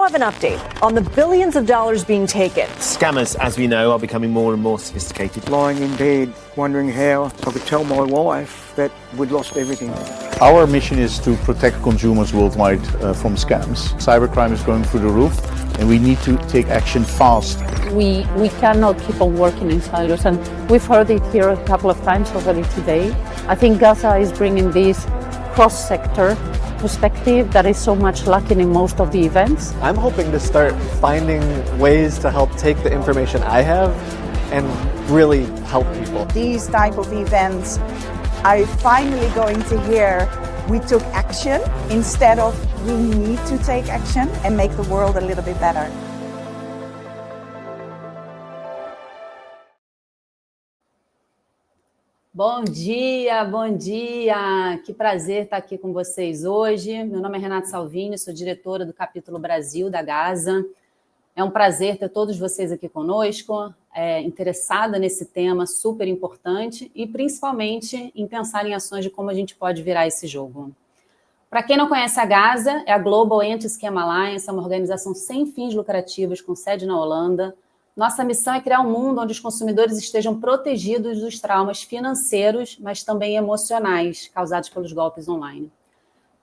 have an update on the billions of dollars being taken. Scammers, as we know, are becoming more and more sophisticated. Lying in bed, wondering how I could tell my wife that we'd lost everything. Our mission is to protect consumers worldwide from scams. Cybercrime is going through the roof, and we need to take action fast. We cannot keep on working in silos, and we've heard it here a couple of times already today. I think Gaza is bringing this cross-sector perspective that is so much lacking in most of the events. I'm hoping to start finding ways to help take the information I have and really help people. These type of events are finally going to hear we took action instead of we need to take action and make the world a little bit better. Bom dia, bom dia! Que prazer estar aqui com vocês hoje. Meu nome é Renata Salvini, sou diretora do capítulo Brasil da Gaza. É um prazer ter todos vocês aqui conosco, interessada nesse tema super importante e principalmente em pensar em ações de como a gente pode virar esse jogo. Para quem não conhece a Gaza, é a Global Anti-Scam Alliance, é uma organização sem fins lucrativos com sede na Holanda. Nossa missão é criar um mundo onde os consumidores estejam protegidos dos traumas financeiros, mas também emocionais causados pelos golpes online.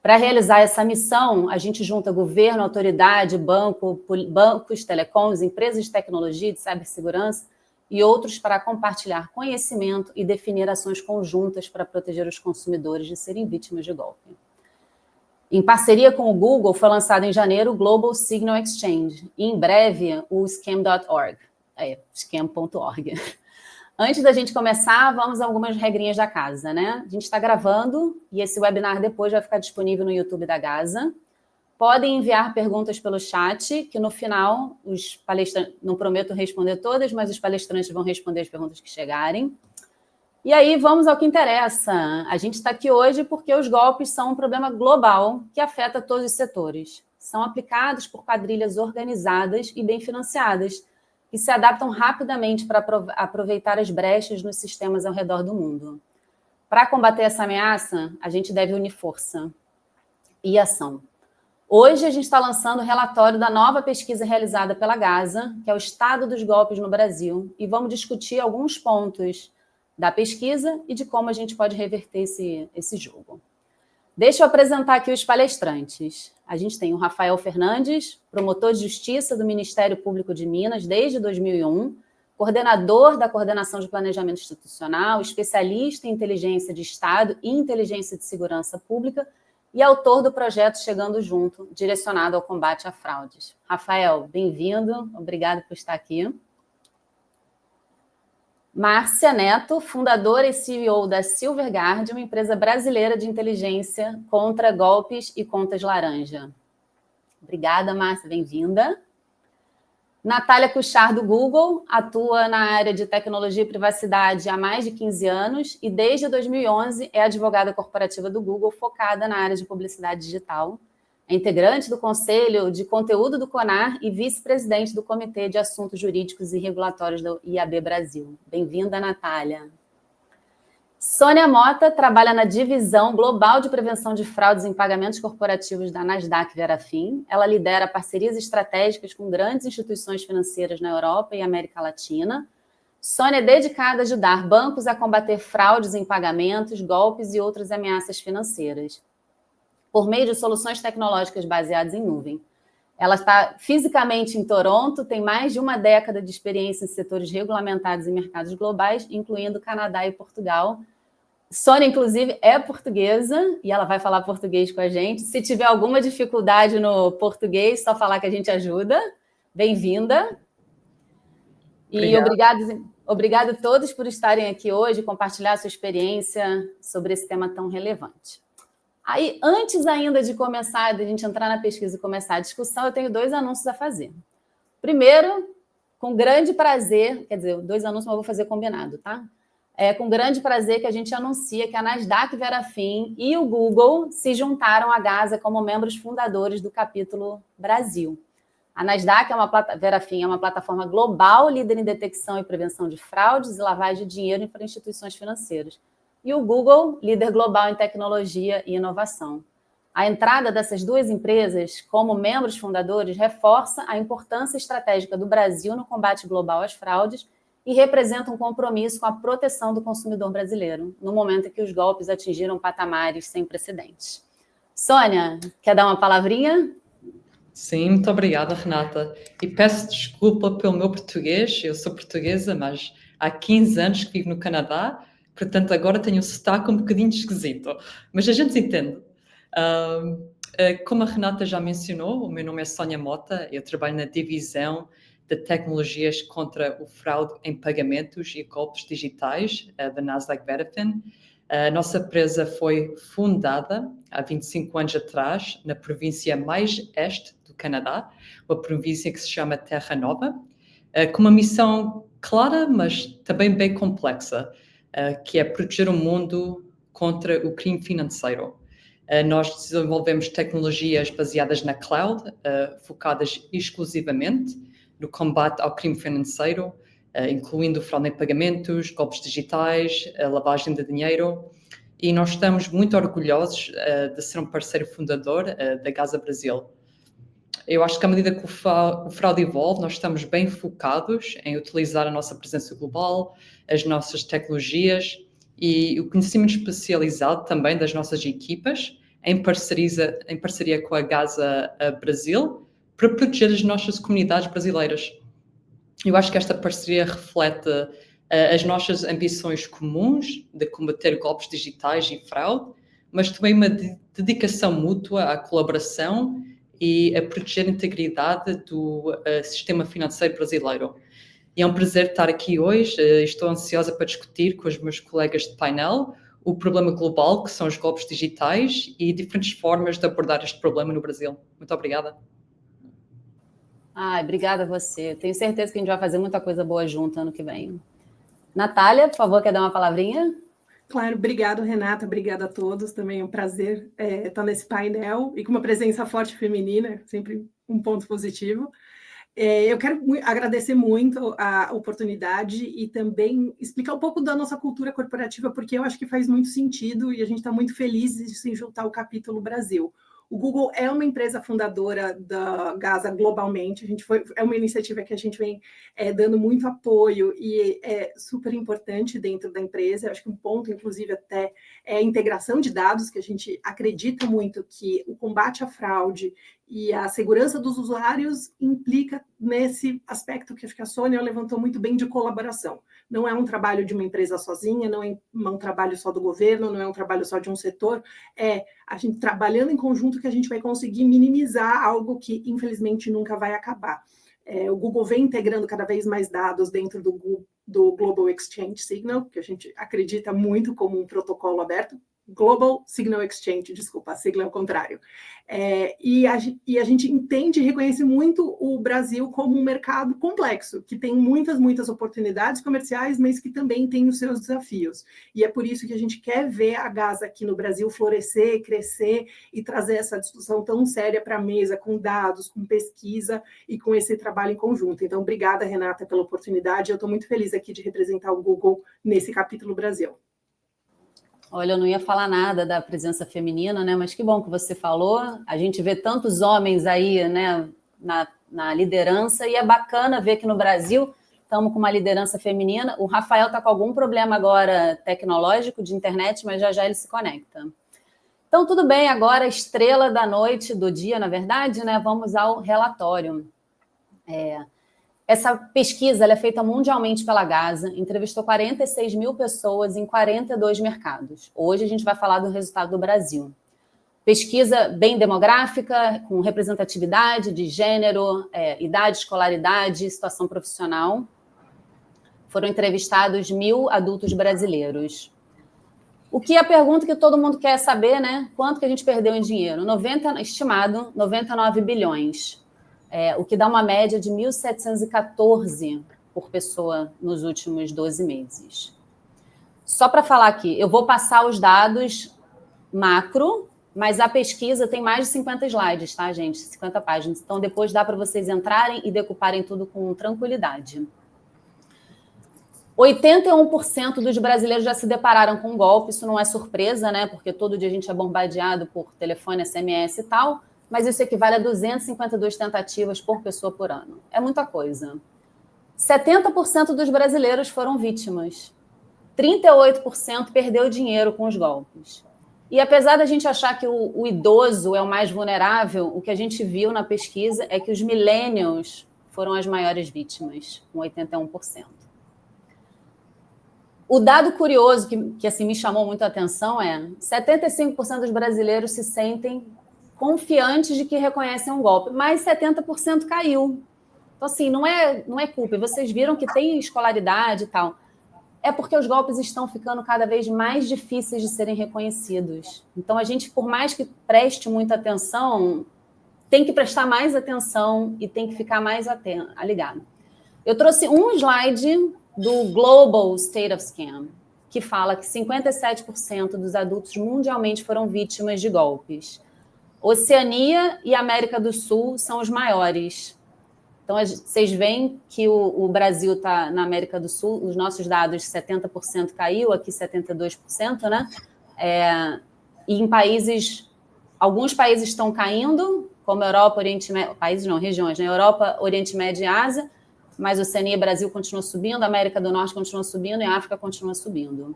Para realizar essa missão, a gente junta governo, autoridade, bancos, telecoms, empresas de tecnologia, de cibersegurança e outros para compartilhar conhecimento e definir ações conjuntas para proteger os consumidores de serem vítimas de golpe. Em parceria com o Google, foi lançado em janeiro o Global Signal Exchange e, em breve, o Scam.org. Scam.org. Antes da gente começar, vamos a algumas regrinhas da casa, né? A gente está gravando e esse webinar depois vai ficar disponível no YouTube da Gaza. Podem enviar perguntas pelo chat, que no final, os palestrantes, não prometo responder todas, mas os palestrantes vão responder as perguntas que chegarem. E aí, vamos ao que interessa. A gente está aqui hoje porque os golpes são um problema global que afeta todos os setores. São aplicados por quadrilhas organizadas e bem financiadas, que se adaptam rapidamente para aproveitar as brechas nos sistemas ao redor do mundo. Para combater essa ameaça, a gente deve unir força e ação. Hoje, a gente está lançando o relatório da nova pesquisa realizada pela Gaza, que é o estado dos golpes no Brasil, e vamos discutir alguns pontos da pesquisa e de como a gente pode reverter esse jogo. Deixa eu apresentar aqui os palestrantes. A gente tem o Rafael Fernandes, promotor de justiça do Ministério Público de Minas desde 2001, coordenador da Coordenação de Planejamento Institucional, especialista em inteligência de Estado e inteligência de segurança pública e autor do projeto Chegando Junto, direcionado ao combate a fraudes. Rafael, bem-vindo, obrigado por estar aqui. Márcia Neto, fundadora e CEO da Silverguard, uma empresa brasileira de inteligência contra golpes e contas laranja. Obrigada, Márcia, bem-vinda. Natália Cuchar, do Google, atua na área de tecnologia e privacidade há mais de 15 anos e desde 2011 é advogada corporativa do Google, focada na área de publicidade digital. É integrante do Conselho de Conteúdo do CONAR e vice-presidente do Comitê de Assuntos Jurídicos e Regulatórios da IAB Brasil. Bem-vinda, Natália. Sônia Mota trabalha na Divisão Global de Prevenção de Fraudes em Pagamentos Corporativos da Nasdaq Verafin. Ela lidera parcerias estratégicas com grandes instituições financeiras na Europa e América Latina. Sônia é dedicada a ajudar bancos a combater fraudes em pagamentos, golpes e outras ameaças financeiras, por meio de soluções tecnológicas baseadas em nuvem. Ela está fisicamente em Toronto, tem mais de uma década de experiência em setores regulamentados em mercados globais, incluindo Canadá e Portugal. Sônia, inclusive, é portuguesa e ela vai falar português com a gente. Se tiver alguma dificuldade no português, só falar que a gente ajuda. Bem-vinda. E obrigado a todos por estarem aqui hoje e compartilhar a sua experiência sobre esse tema tão relevante. Aí, antes ainda de a gente entrar na pesquisa e começar a discussão, eu tenho 2 anúncios a fazer. Primeiro, com grande prazer, quer dizer, 2 anúncios, mas eu vou fazer combinado, tá? Com grande prazer que a gente anuncia que a Nasdaq Verafin e o Google se juntaram à Gaza como membros fundadores do capítulo Brasil. A Nasdaq Verafin é uma plataforma global, líder em detecção e prevenção de fraudes e lavagem de dinheiro para instituições financeiras. E o Google, líder global em tecnologia e inovação. A entrada dessas duas empresas como membros fundadores reforça a importância estratégica do Brasil no combate global às fraudes e representa um compromisso com a proteção do consumidor brasileiro, no momento em que os golpes atingiram patamares sem precedentes. Sônia, quer dar uma palavrinha? Sim, muito obrigada, Renata. E peço desculpa pelo meu português, eu sou portuguesa, mas há 15 anos que vivo no Canadá, portanto agora tenho um sotaque um bocadinho esquisito, mas a gente entende. Como a Renata já mencionou, o meu nome é Sónia Mota, eu trabalho na divisão de tecnologias contra o fraude em pagamentos e golpes digitais da Nasdaq Verafin. A nossa empresa foi fundada há 25 anos atrás na província mais este do Canadá, uma província que se chama Terra Nova, com uma missão clara, mas também bem complexa, que é proteger o mundo contra o crime financeiro. Nós desenvolvemos tecnologias baseadas na cloud, focadas exclusivamente no combate ao crime financeiro, incluindo fraude em pagamentos, golpes digitais, lavagem de dinheiro. E nós estamos muito orgulhosos de ser um parceiro fundador da Gaza Brasil. Eu acho que à medida que o fraude evolve, nós estamos bem focados em utilizar a nossa presença global, as nossas tecnologias e o conhecimento especializado também das nossas equipas, em parceria com a Gaza Brasil, para proteger as nossas comunidades brasileiras. Eu acho que esta parceria reflete as nossas ambições comuns de combater golpes digitais e fraude, mas também uma dedicação mútua à colaboração e a proteger a integridade do sistema financeiro brasileiro. E é um prazer estar aqui hoje. Estou ansiosa para discutir com os meus colegas de painel o problema global, que são os golpes digitais, e diferentes formas de abordar este problema no Brasil. Muito obrigada. Obrigada a você. Tenho certeza que a gente vai fazer muita coisa boa junto ano que vem. Natália, por favor, quer dar uma palavrinha? Claro, obrigado, Renata, obrigada a todos. Também é um prazer estar nesse painel e com uma presença forte feminina, sempre um ponto positivo. Eu quero agradecer muito a oportunidade e também explicar um pouco da nossa cultura corporativa, porque eu acho que faz muito sentido e a gente está muito feliz de se juntar ao capítulo Brasil. O Google é uma empresa fundadora da Gaza globalmente, é uma iniciativa que a gente vem dando muito apoio e é super importante dentro da empresa. Eu acho que um ponto, inclusive, até é a integração de dados, que a gente acredita muito que o combate à fraude e a segurança dos usuários implica nesse aspecto que acho que a Sônia levantou muito bem, de colaboração. Não é um trabalho de uma empresa sozinha, não é um trabalho só do governo, não é um trabalho só de um setor, é a gente trabalhando em conjunto que a gente vai conseguir minimizar algo que, infelizmente, nunca vai acabar. O Google vem integrando cada vez mais dados dentro do Global Exchange Signal, que a gente acredita muito como um protocolo aberto. Global Signal Exchange, desculpa, a sigla é o contrário. E a gente entende e reconhece muito o Brasil como um mercado complexo, que tem muitas oportunidades comerciais, mas que também tem os seus desafios. E é por isso que a gente quer ver a Gaza aqui no Brasil florescer, crescer e trazer essa discussão tão séria para a mesa, com dados, com pesquisa e com esse trabalho em conjunto. Então, obrigada, Renata, pela oportunidade. Eu estou muito feliz aqui de representar o Google nesse capítulo Brasil. Olha, eu não ia falar nada da presença feminina, né? Mas que bom que você falou. A gente vê tantos homens aí, né, na liderança, e é bacana ver que no Brasil estamos com uma liderança feminina. O Rafael está com algum problema agora tecnológico de internet, mas já ele se conecta. Então, tudo bem, agora estrela da noite, do dia, na verdade, né? Vamos ao relatório. Essa pesquisa ela é feita mundialmente pela Gaza, entrevistou 46 mil pessoas em 42 mercados. Hoje a gente vai falar do resultado do Brasil. Pesquisa bem demográfica, com representatividade de gênero, idade, escolaridade, situação profissional. Foram entrevistados 1.000 adultos brasileiros. O que é a pergunta que todo mundo quer saber, né? Quanto que a gente perdeu em dinheiro? Estimado 99 bilhões. O que dá uma média de 1.714 por pessoa nos últimos 12 meses. Só para falar aqui, eu vou passar os dados macro, mas a pesquisa tem mais de 50 slides, tá, gente? 50 páginas. Então, depois dá para vocês entrarem e decuparem tudo com tranquilidade. 81% dos brasileiros já se depararam com um golpe, isso não é surpresa, né? Porque todo dia a gente é bombardeado por telefone, SMS e tal, mas isso equivale a 252 tentativas por pessoa por ano. É muita coisa. 70% dos brasileiros foram vítimas. 38% perdeu dinheiro com os golpes. E apesar da gente achar que o idoso é o mais vulnerável, o que a gente viu na pesquisa é que os millennials foram as maiores vítimas, com 81%. O dado curioso que assim, me chamou muito a atenção é 75% dos brasileiros se sentem confiantes de que reconhecem um golpe, mas 70% caiu. Então, assim, não é culpa. Vocês viram que tem escolaridade e tal. É porque os golpes estão ficando cada vez mais difíceis de serem reconhecidos. Então, a gente, por mais que preste muita atenção, tem que prestar mais atenção e tem que ficar mais ligado. Eu trouxe um slide do Global State of Scam, que fala que 57% dos adultos mundialmente foram vítimas de golpes. Oceania e América do Sul são os maiores. Então, vocês veem que o Brasil está na América do Sul, os nossos dados, 70% caiu, aqui 72%, né? E em países, alguns países estão caindo, como Europa, Oriente Médio, países não, regiões, né? Europa, Oriente Médio e Ásia, mas Oceania e Brasil continuam subindo, América do Norte continua subindo e África continua subindo.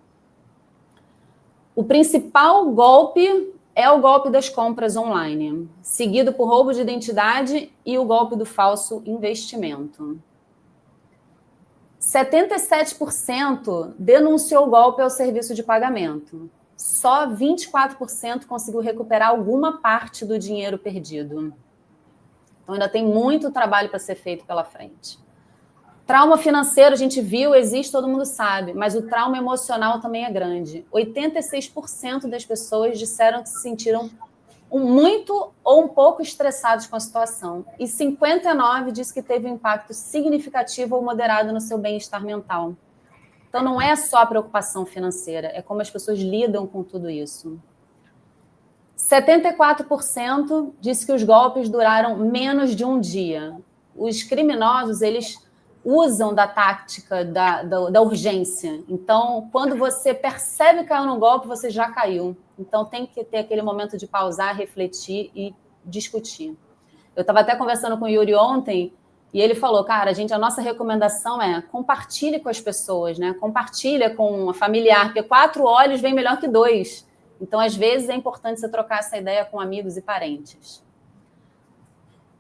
O principal golpe é o golpe das compras online, seguido por roubo de identidade e o golpe do falso investimento. 77% denunciou o golpe ao serviço de pagamento. Só 24% conseguiu recuperar alguma parte do dinheiro perdido. Então, ainda tem muito trabalho para ser feito pela frente. Trauma financeiro, a gente viu, existe, todo mundo sabe, mas o trauma emocional também é grande. 86% das pessoas disseram que se sentiram muito ou um pouco estressados com a situação. E 59% disse que teve um impacto significativo ou moderado no seu bem-estar mental. Então, não é só a preocupação financeira, é como as pessoas lidam com tudo isso. 74% disse que os golpes duraram menos de um dia. Os criminosos, eles usam da tática da urgência. Então, quando você percebe que caiu num golpe, você já caiu. Então, tem que ter aquele momento de pausar, refletir e discutir. Eu estava até conversando com o Yuri ontem, e ele falou, cara, a nossa recomendação é compartilhe com as pessoas, né? Compartilha com a familiar, porque 4 olhos vem melhor que 2. Então, às vezes, é importante você trocar essa ideia com amigos e parentes.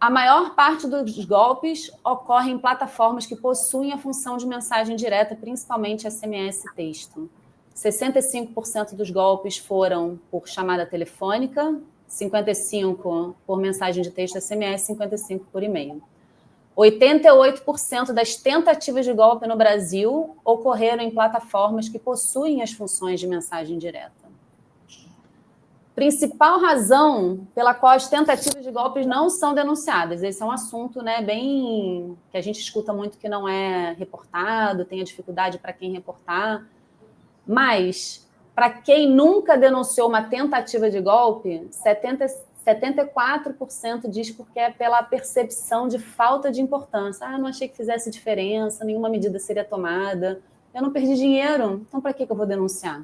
A maior parte dos golpes ocorre em plataformas que possuem a função de mensagem direta, principalmente SMS e texto. 65% dos golpes foram por chamada telefônica, 55% por mensagem de texto SMS, 55% por e-mail. 88% das tentativas de golpe no Brasil ocorreram em plataformas que possuem as funções de mensagem direta. Principal razão pela qual as tentativas de golpes não são denunciadas. Esse é um assunto, né, bem que a gente escuta muito que não é reportado, tem a dificuldade para quem reportar. Mas, para quem nunca denunciou uma tentativa de golpe, 74% diz porque é pela percepção de falta de importância. Ah, não achei que fizesse diferença, nenhuma medida seria tomada, eu não perdi dinheiro, então para que eu vou denunciar?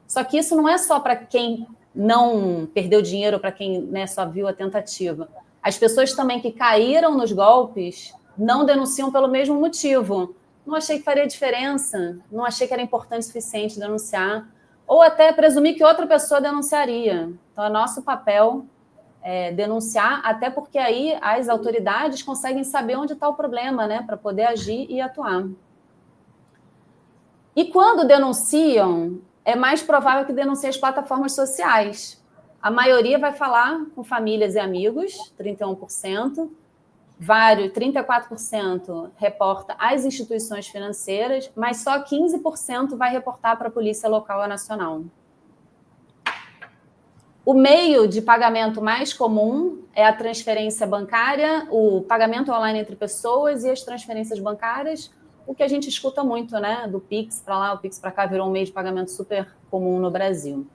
Só que isso não é só para quem não perdeu dinheiro, para quem, né, só viu a tentativa. As pessoas também que caíram nos golpes não denunciam pelo mesmo motivo. Não achei que faria diferença, não achei que era importante o suficiente denunciar, ou até presumir que outra pessoa denunciaria. Então, é nosso papel denunciar, até porque aí as autoridades conseguem saber onde está o problema, né, para poder agir e atuar. E quando denunciam, é mais provável que denuncie as plataformas sociais. A maioria vai falar com famílias e amigos, 31%, 34% reporta às instituições financeiras, mas só 15% vai reportar para a Polícia Local ou Nacional. O meio de pagamento mais comum é a transferência bancária, o pagamento online entre pessoas e as transferências bancárias, o que a gente escuta muito, né? Do Pix para lá, o Pix para cá virou um meio de pagamento super comum no Brasil.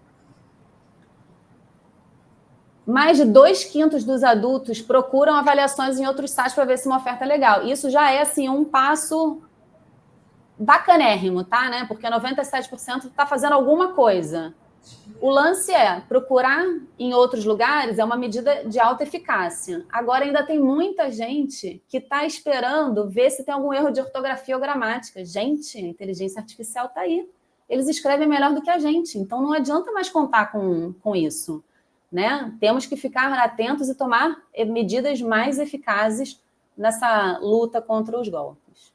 Mais de 2/5 dos adultos procuram avaliações em outros sites para ver se uma oferta é legal. Isso já é, assim, um passo bacanérrimo, tá? Né? Porque 97% está fazendo alguma coisa. O lance é procurar em outros lugares, é uma medida de alta eficácia. Agora ainda tem muita gente que está esperando ver se tem algum erro de ortografia ou gramática. Gente, a inteligência artificial está aí. Eles escrevem melhor do que a gente, então não adianta mais contar com isso, né? Temos que ficar atentos e tomar medidas mais eficazes nessa luta contra os golpes.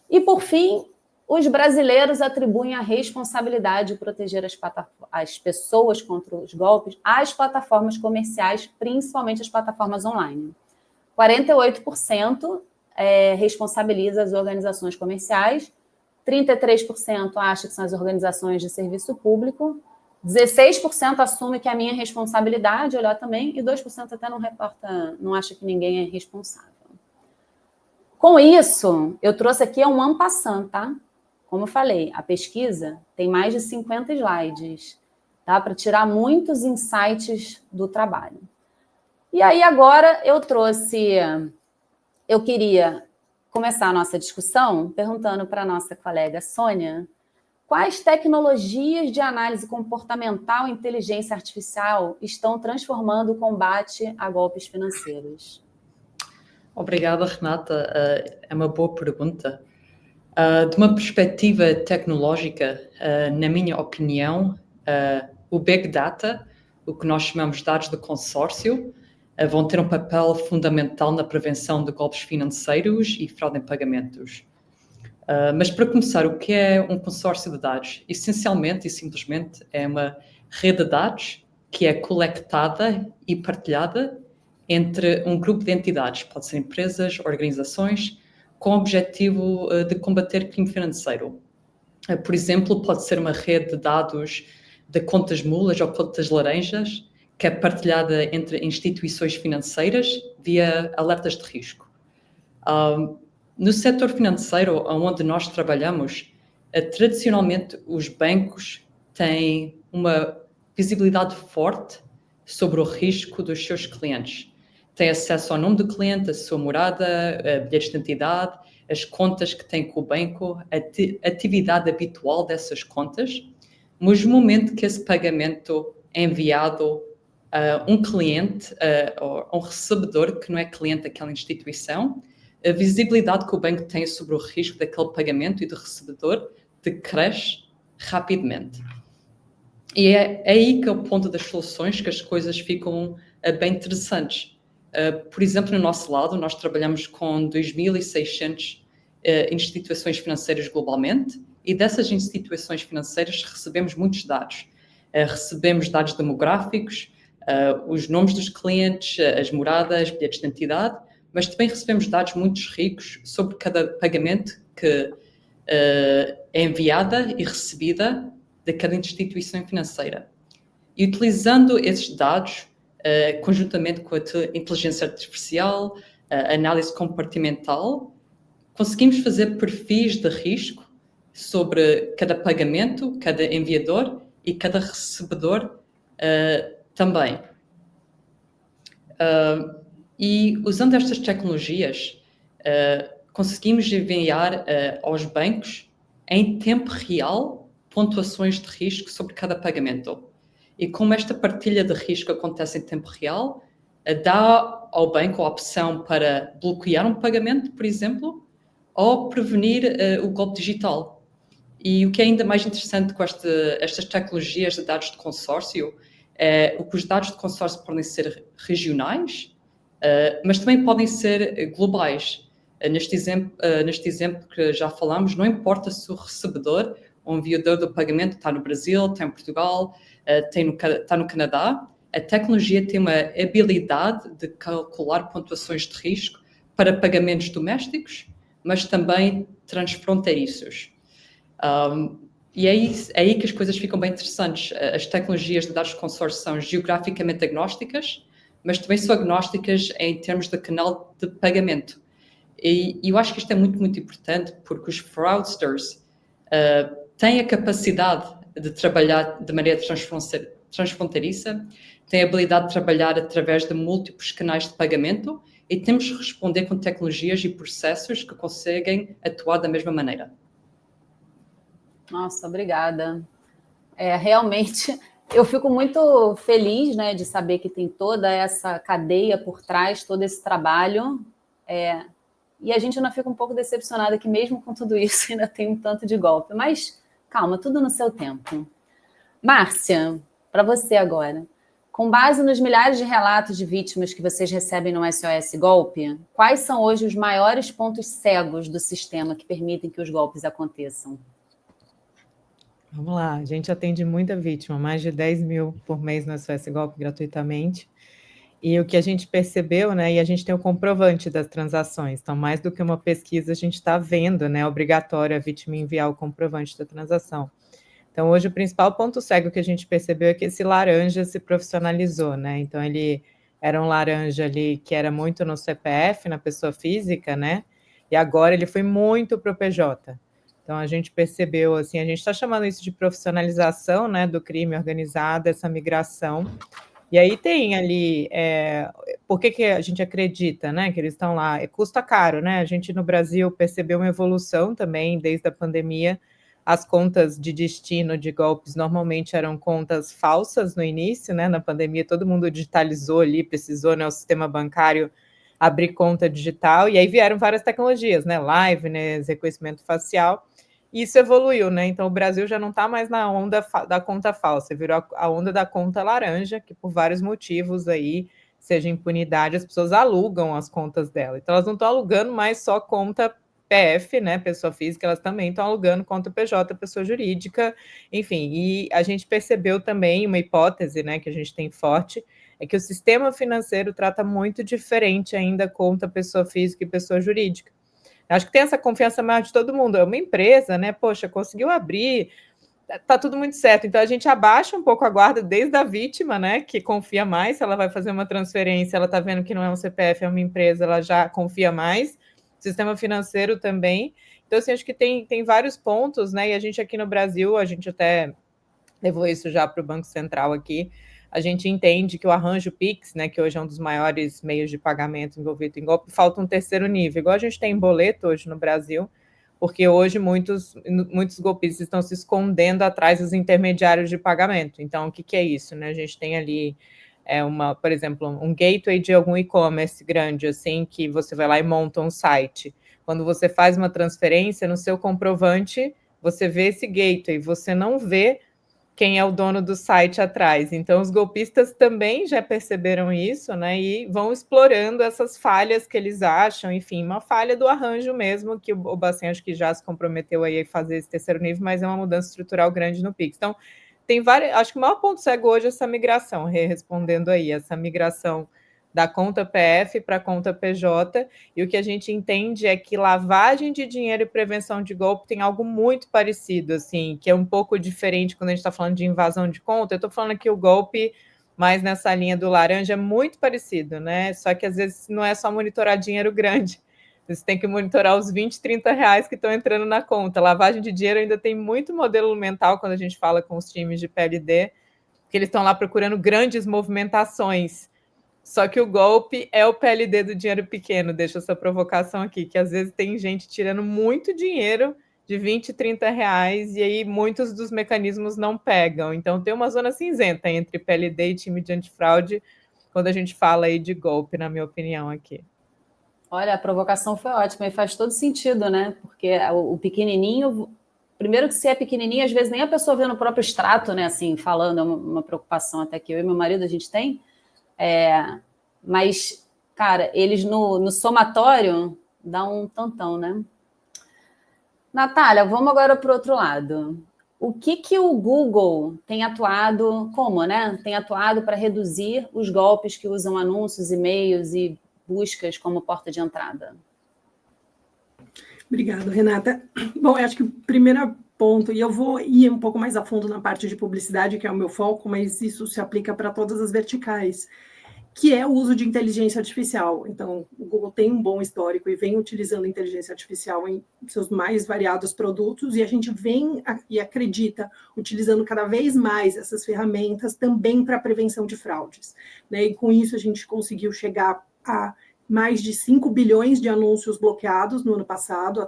E, por fim, os brasileiros atribuem a responsabilidade de proteger as pessoas contra os golpes às plataformas comerciais, principalmente as plataformas online. 48% responsabiliza as organizações comerciais, 33% acha que são as organizações de serviço público, 16% assume que é a minha responsabilidade, olhar também, e 2% até não acha que ninguém é responsável. Com isso, eu trouxe aqui um en passant, tá? Como eu falei, a pesquisa tem mais de 50 slides, tá? Para tirar muitos insights do trabalho. E aí, agora, eu queria começar a nossa discussão perguntando para a nossa colega Sônia quais tecnologias de análise comportamental e inteligência artificial estão transformando o combate a golpes financeiros. Obrigada, Renata. É uma boa pergunta. De uma perspectiva tecnológica, na minha opinião, o Big Data, o que nós chamamos de dados de consórcio, vão ter um papel fundamental na prevenção de golpes financeiros e fraude em pagamentos. Mas, para começar, o que é um consórcio de dados? Essencialmente e simplesmente é uma rede de dados que é coletada e partilhada entre um grupo de entidades, pode ser empresas, organizações, com o objetivo de combater crime financeiro. Por exemplo, pode ser uma rede de dados de contas mulas ou contas laranjas, que é partilhada entre instituições financeiras via alertas de risco. No setor financeiro, onde nós trabalhamos, tradicionalmente os bancos têm uma visibilidade forte sobre o risco dos seus clientes. Tem acesso ao nome do cliente, a sua morada, bilhetes de identidade, as contas que tem com o banco, a atividade habitual dessas contas, mas no momento que esse pagamento é enviado a um cliente, a um recebedor que não é cliente daquela instituição, a visibilidade que o banco tem sobre o risco daquele pagamento e do recebedor decresce rapidamente. E é aí que é o ponto das soluções que as coisas ficam bem interessantes. Por exemplo, no nosso lado, nós trabalhamos com 2.600 instituições financeiras globalmente e dessas instituições financeiras recebemos muitos dados. Recebemos dados demográficos, os nomes dos clientes, as moradas, bilhetes de identidade, mas também recebemos dados muito ricos sobre cada pagamento que é enviada e recebida de cada instituição financeira. E utilizando esses dados, conjuntamente com a inteligência artificial, a análise compartimental, conseguimos fazer perfis de risco sobre cada pagamento, cada enviador e cada recebedor também. E usando estas tecnologias, conseguimos enviar aos bancos em tempo real pontuações de risco sobre cada pagamento. E como esta partilha de risco acontece em tempo real, dá ao banco a opção para bloquear um pagamento, por exemplo, ou prevenir o golpe digital. E o que é ainda mais interessante com estas tecnologias de dados de consórcio é que os dados de consórcio podem ser regionais, mas também podem ser globais. Neste exemplo que já falamos, não importa se o recebedor ou enviador do pagamento está no Brasil, está em Portugal, está no Canadá, a tecnologia tem uma habilidade de calcular pontuações de risco para pagamentos domésticos, mas também transfronteiriços. E é aí que as coisas ficam bem interessantes. As tecnologias de dados de consórcio são geograficamente agnósticas, mas também são agnósticas em termos de canal de pagamento. E eu acho que isto é muito, muito importante, porque os fraudsters têm a capacidade de trabalhar de maneira transfronteiriça, têm a habilidade de trabalhar através de múltiplos canais de pagamento e temos que responder com tecnologias e processos que conseguem atuar da mesma maneira. Nossa, obrigada. Realmente, eu fico muito feliz, né, de saber que tem toda essa cadeia por trás, todo esse trabalho. E a gente ainda fica um pouco decepcionada que mesmo com tudo isso ainda tem um tanto de golpe. Mas calma, tudo no seu tempo. Márcia, para você agora. Com base nos milhares de relatos de vítimas que vocês recebem no SOS Golpe, quais são hoje os maiores pontos cegos do sistema que permitem que os golpes aconteçam? Vamos lá, a gente atende muita vítima, mais de 10 mil por mês no SOS Golpe gratuitamente. E o que a gente percebeu, né, e a gente tem o comprovante das transações, então mais do que uma pesquisa, a gente está vendo, né, obrigatório a vítima enviar o comprovante da transação. Então, hoje, o principal ponto cego que a gente percebeu é que esse laranja se profissionalizou, né? Então, ele era um laranja ali que era muito no CPF, na pessoa física, né? E agora ele foi muito para o PJ. Então, a gente percebeu, assim, a gente está chamando isso de profissionalização, né, do crime organizado, essa migração. E aí tem ali, por que a gente acredita, né, que eles estão lá? Custa caro, né? A gente no Brasil percebeu uma evolução também desde a pandemia. As contas de destino de golpes normalmente eram contas falsas no início, né? Na pandemia todo mundo digitalizou ali, precisou, né, o sistema bancário abrir conta digital, e aí vieram várias tecnologias, né? Liveness, reconhecimento facial, e isso evoluiu, né? Então o Brasil já não está mais na onda da conta falsa, virou a onda da conta laranja, que por vários motivos aí, seja impunidade, as pessoas alugam as contas dela. Então elas não estão alugando mais só conta PF, né, pessoa física, elas também estão alugando conta PJ, pessoa jurídica, enfim, e a gente percebeu também uma hipótese, né, que a gente tem forte, é que o sistema financeiro trata muito diferente ainda conta pessoa física e pessoa jurídica. Acho que tem essa confiança maior de todo mundo, é uma empresa, né, poxa, conseguiu abrir, tá tudo muito certo, então a gente abaixa um pouco a guarda desde a vítima, né, que confia mais, se ela vai fazer uma transferência, ela tá vendo que não é um CPF, é uma empresa, ela já confia mais, sistema financeiro também. Então, assim, acho que tem vários pontos, né? E a gente aqui no Brasil, a gente até levou isso já para o Banco Central aqui, a gente entende que o arranjo Pix, né, que hoje é um dos maiores meios de pagamento envolvido em golpe, falta um terceiro nível, igual a gente tem em boleto hoje no Brasil, porque hoje muitos golpistas estão se escondendo atrás dos intermediários de pagamento. Então, o que é isso, né? A gente tem ali por exemplo, um gateway de algum e-commerce grande, assim, que você vai lá e monta um site. Quando você faz uma transferência, no seu comprovante, você vê esse gateway, você não vê quem é o dono do site atrás. Então, os golpistas também já perceberam isso, né, e vão explorando essas falhas que eles acham, enfim, uma falha do arranjo mesmo, que o Bacen acho que já se comprometeu aí a fazer esse terceiro nível, mas é uma mudança estrutural grande no Pix. Então, tem várias, acho que o maior ponto cego hoje é essa migração, respondendo aí, essa migração da conta PF para a conta PJ, e o que a gente entende é que lavagem de dinheiro e prevenção de golpe tem algo muito parecido, assim, que é um pouco diferente quando a gente está falando de invasão de conta. Eu estou falando aqui o golpe, mais nessa linha do laranja, é muito parecido, né? Só que às vezes não é só monitorar dinheiro grande, você tem que monitorar os 20, 30 reais que estão entrando na conta. Lavagem de dinheiro ainda tem muito modelo mental quando a gente fala com os times de PLD, que eles estão lá procurando grandes movimentações. Só que o golpe é o PLD do dinheiro pequeno. Deixa essa provocação aqui, que às vezes tem gente tirando muito dinheiro de 20, 30 reais, e aí muitos dos mecanismos não pegam. Então tem uma zona cinzenta entre PLD e time de antifraude quando a gente fala aí de golpe, na minha opinião aqui. Olha, a provocação foi ótima e faz todo sentido, né? Porque o pequenininho, primeiro que se é pequenininho, às vezes nem a pessoa vê no próprio extrato, né? Assim, falando, é uma preocupação até que eu e meu marido a gente tem. Mas, cara, eles no somatório dão um tantão, né? Natália, vamos agora para o outro lado. O que o Google tem atuado, tem atuado para reduzir os golpes que usam anúncios, e-mails e buscas como porta de entrada? Obrigada, Renata. Bom, eu acho que o primeiro ponto, e eu vou ir um pouco mais a fundo na parte de publicidade, que é o meu foco, mas isso se aplica para todas as verticais, que é o uso de inteligência artificial. Então, o Google tem um bom histórico e vem utilizando inteligência artificial em seus mais variados produtos, e a gente vem e acredita utilizando cada vez mais essas ferramentas também para a prevenção de fraudes, né? E com isso a gente conseguiu chegar a mais de 5 bilhões de anúncios bloqueados no ano passado,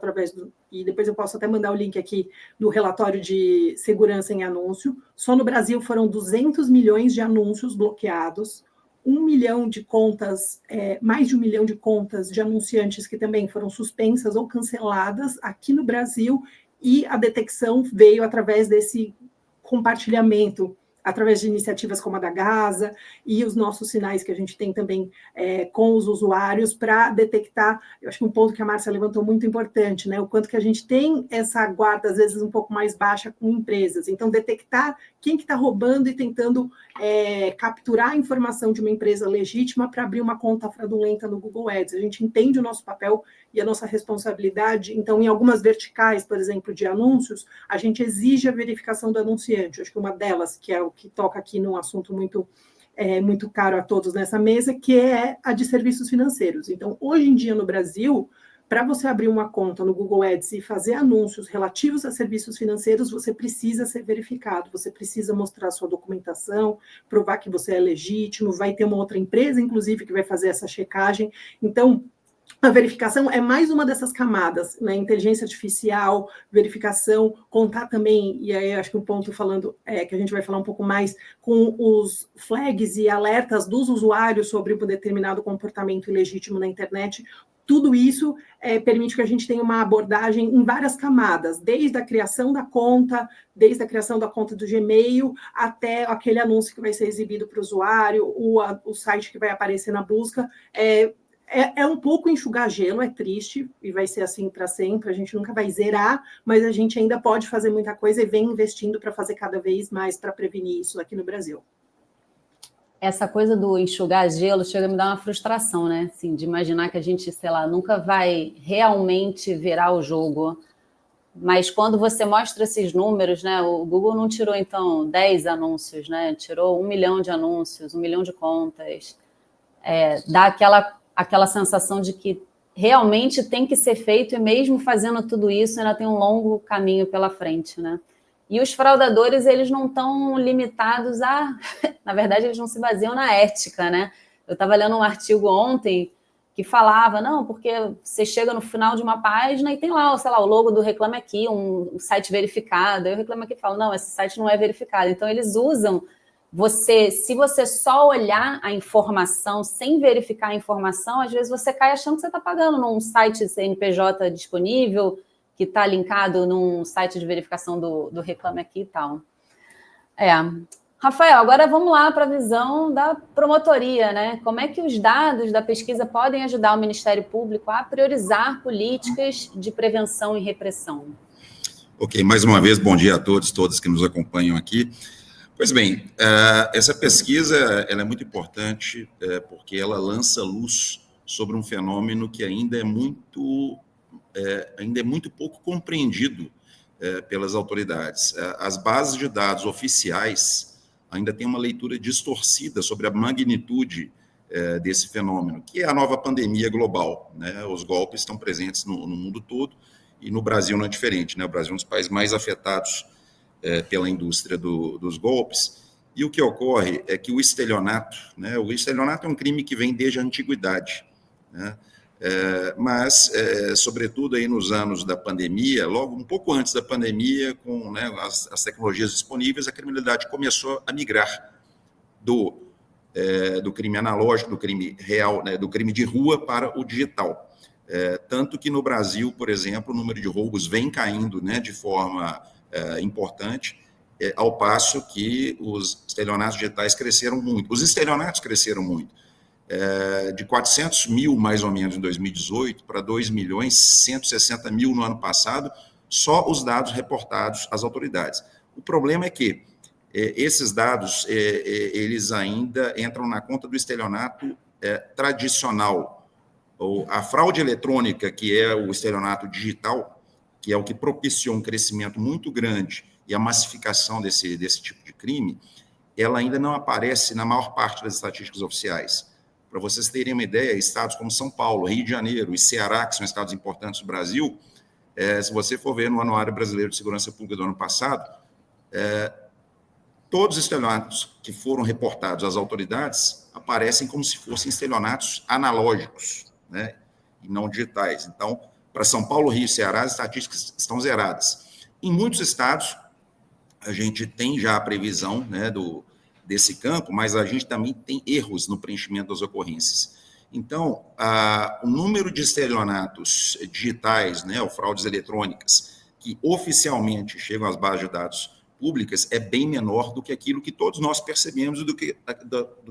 e depois eu posso até mandar o link aqui do relatório de segurança em anúncio. Só no Brasil foram 200 milhões de anúncios bloqueados, 1 milhão de contas, mais de 1 milhão de contas de anunciantes que também foram suspensas ou canceladas aqui no Brasil, e a detecção veio através desse compartilhamento, através de iniciativas como a da Gaza e os nossos sinais que a gente tem também com os usuários para detectar. Eu acho que um ponto que a Márcia levantou muito importante, né? O quanto que a gente tem essa guarda, às vezes, um pouco mais baixa com empresas. Então, detectar quem que está roubando e tentando capturar a informação de uma empresa legítima para abrir uma conta fraudulenta no Google Ads. A gente entende o nosso papel e a nossa responsabilidade. Então, em algumas verticais, por exemplo, de anúncios, a gente exige a verificação do anunciante. Acho que uma delas, que é o que toca aqui num assunto muito caro a todos nessa mesa, que é a de serviços financeiros. Então, hoje em dia, no Brasil, para você abrir uma conta no Google Ads e fazer anúncios relativos a serviços financeiros, você precisa ser verificado, você precisa mostrar sua documentação, provar que você é legítimo, vai ter uma outra empresa, inclusive, que vai fazer essa checagem. Então, a verificação é mais uma dessas camadas, né? Inteligência artificial, verificação, contar também, e aí acho que um ponto falando, que a gente vai falar um pouco mais, com os flags e alertas dos usuários sobre um determinado comportamento ilegítimo na internet. Tudo isso permite que a gente tenha uma abordagem em várias camadas, desde a criação da conta do Gmail, até aquele anúncio que vai ser exibido para o usuário, o site que vai aparecer na busca. É um pouco enxugar gelo, é triste, e vai ser assim para sempre, a gente nunca vai zerar, mas a gente ainda pode fazer muita coisa e vem investindo para fazer cada vez mais para prevenir isso aqui no Brasil. Essa coisa do enxugar gelo chega a me dar uma frustração, né? Assim, de imaginar que a gente, sei lá, nunca vai realmente virar o jogo. Mas quando você mostra esses números, né? O Google não tirou, então, 10 anúncios, né? Tirou 1 milhão de anúncios, 1 milhão de contas. Dá aquela sensação de que realmente tem que ser feito, e mesmo fazendo tudo isso, ainda tem um longo caminho pela frente, né? E os fraudadores, eles não estão limitados a... Na verdade, eles não se baseiam na ética, né? Eu estava lendo um artigo ontem que falava, não, porque você chega no final de uma página e tem lá, sei lá, o logo do Reclame Aqui, um site verificado. Aí o Reclame Aqui fala, não, esse site não é verificado. Então, eles usam se você só olhar a informação sem verificar a informação, às vezes você cai achando que você está pagando num site CNPJ disponível, que está linkado num site de verificação do Reclame Aqui e tal. Rafael, agora vamos lá para a visão da promotoria, né? Como é que os dados da pesquisa podem ajudar o Ministério Público a priorizar políticas de prevenção e repressão? Ok, mais uma vez, bom dia a todos, todas que nos acompanham aqui. Pois bem, essa pesquisa ela é muito importante porque ela lança luz sobre um fenômeno que ainda é muito pouco compreendido pelas autoridades. As bases de dados oficiais ainda têm uma leitura distorcida sobre a magnitude desse fenômeno, que é a nova pandemia global, né? Os golpes estão presentes no mundo todo, e no Brasil não é diferente, né? O Brasil é um dos países mais afetados pela indústria dos golpes. E o que ocorre é que o estelionato, né? O estelionato é um crime que vem desde a antiguidade, né? Mas, sobretudo aí nos anos da pandemia, logo um pouco antes da pandemia, com, né, as tecnologias disponíveis, a criminalidade começou a migrar do crime analógico, do crime real, né, do crime de rua para o digital. Tanto que no Brasil, por exemplo, o número de roubos vem caindo, né, de forma importante, ao passo que os estelionatos digitais cresceram muito. Os estelionatos cresceram muito. De 400 mil, mais ou menos, em 2018, para 2.160.000 no ano passado, só os dados reportados às autoridades. O problema é que esses dados, eles ainda entram na conta do estelionato tradicional. A fraude eletrônica, que é o estelionato digital, que é o que propiciou um crescimento muito grande e a massificação desse tipo de crime, ela ainda não aparece na maior parte das estatísticas oficiais. Para vocês terem uma ideia, estados como São Paulo, Rio de Janeiro e Ceará, que são estados importantes do Brasil, se você for ver no Anuário Brasileiro de Segurança Pública do ano passado, todos os estelionatos que foram reportados às autoridades aparecem como se fossem estelionatos analógicos, né, e não digitais. Então, para São Paulo, Rio e Ceará, as estatísticas estão zeradas. Em muitos estados, a gente tem já a previsão, né, desse campo, mas a gente também tem erros no preenchimento das ocorrências. Então, o número de estelionatos digitais, né, ou fraudes eletrônicas, que oficialmente chegam às bases de dados públicas é bem menor do que aquilo que todos nós percebemos e do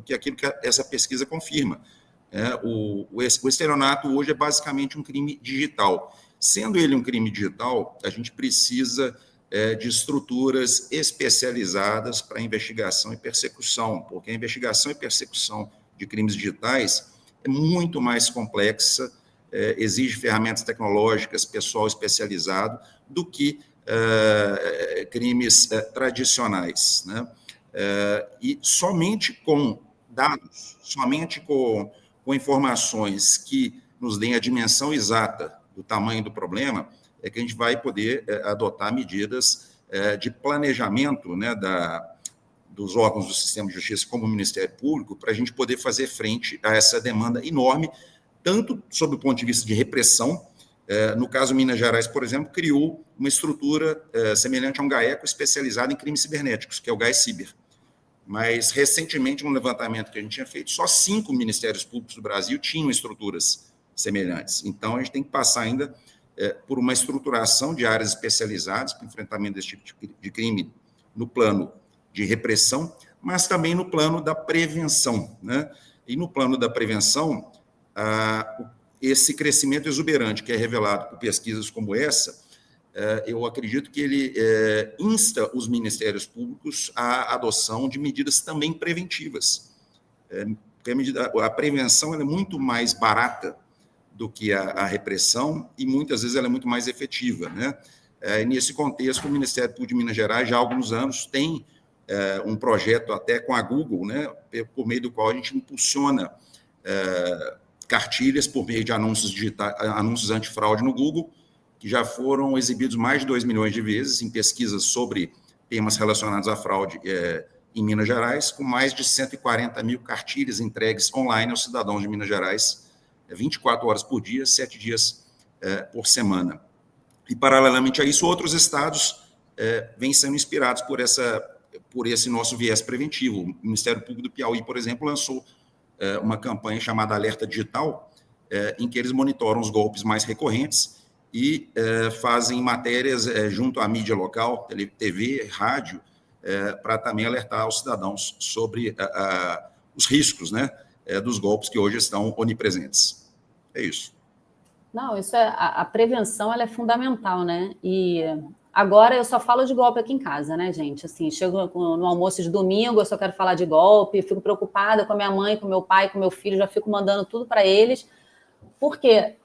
que aquilo que essa pesquisa confirma. O estelionato hoje é basicamente um crime digital. Sendo ele um crime digital, a gente precisa de estruturas especializadas para investigação e persecução, porque a investigação e persecução de crimes digitais é muito mais complexa, exige ferramentas tecnológicas, pessoal especializado, do que crimes tradicionais, né? E somente com dados, somente com informações que nos deem a dimensão exata do tamanho do problema, é que a gente vai poder adotar medidas de planejamento, né, dos órgãos do sistema de justiça como o Ministério Público, para a gente poder fazer frente a essa demanda enorme, tanto sob o ponto de vista de repressão. No caso Minas Gerais, por exemplo, criou uma estrutura semelhante a um GAECO especializado em crimes cibernéticos, que é o GAECiber. Mas, recentemente, um levantamento que a gente tinha feito, só 5 ministérios públicos do Brasil tinham estruturas semelhantes. Então, a gente tem que passar ainda por uma estruturação de áreas especializadas para o enfrentamento desse tipo de crime no plano de repressão, mas também no plano da prevenção, né? E no plano da prevenção, esse crescimento exuberante que é revelado por pesquisas como essa, eu acredito que ele insta os ministérios públicos à adoção de medidas também preventivas. A prevenção ela é muito mais barata do que a repressão e muitas vezes ela é muito mais efetiva, né? Nesse contexto, o Ministério Público de Minas Gerais, já há alguns anos, tem um projeto até com a Google, né, por meio do qual a gente impulsiona cartilhas por meio de anúncios digitais, anúncios antifraude no Google, que já foram exibidos mais de 2 milhões de vezes em pesquisas sobre temas relacionados à fraude em Minas Gerais, com mais de 140 mil cartilhas entregues online aos cidadãos de Minas Gerais, 24 horas por dia, 7 dias por semana. E, paralelamente a isso, outros estados vêm sendo inspirados por esse nosso viés preventivo. O Ministério Público do Piauí, por exemplo, lançou uma campanha chamada Alerta Digital, em que eles monitoram os golpes mais recorrentes e fazem matérias junto à mídia local, TV, rádio, para também alertar os cidadãos sobre os riscos, né, dos golpes que hoje estão onipresentes. É isso. Não, isso a prevenção ela é fundamental, né? E agora eu só falo de golpe aqui em casa, né, gente? Assim, chego no almoço de domingo, eu só quero falar de golpe, fico preocupada com a minha mãe, com meu pai, com meu filho, já fico mandando tudo para eles, porque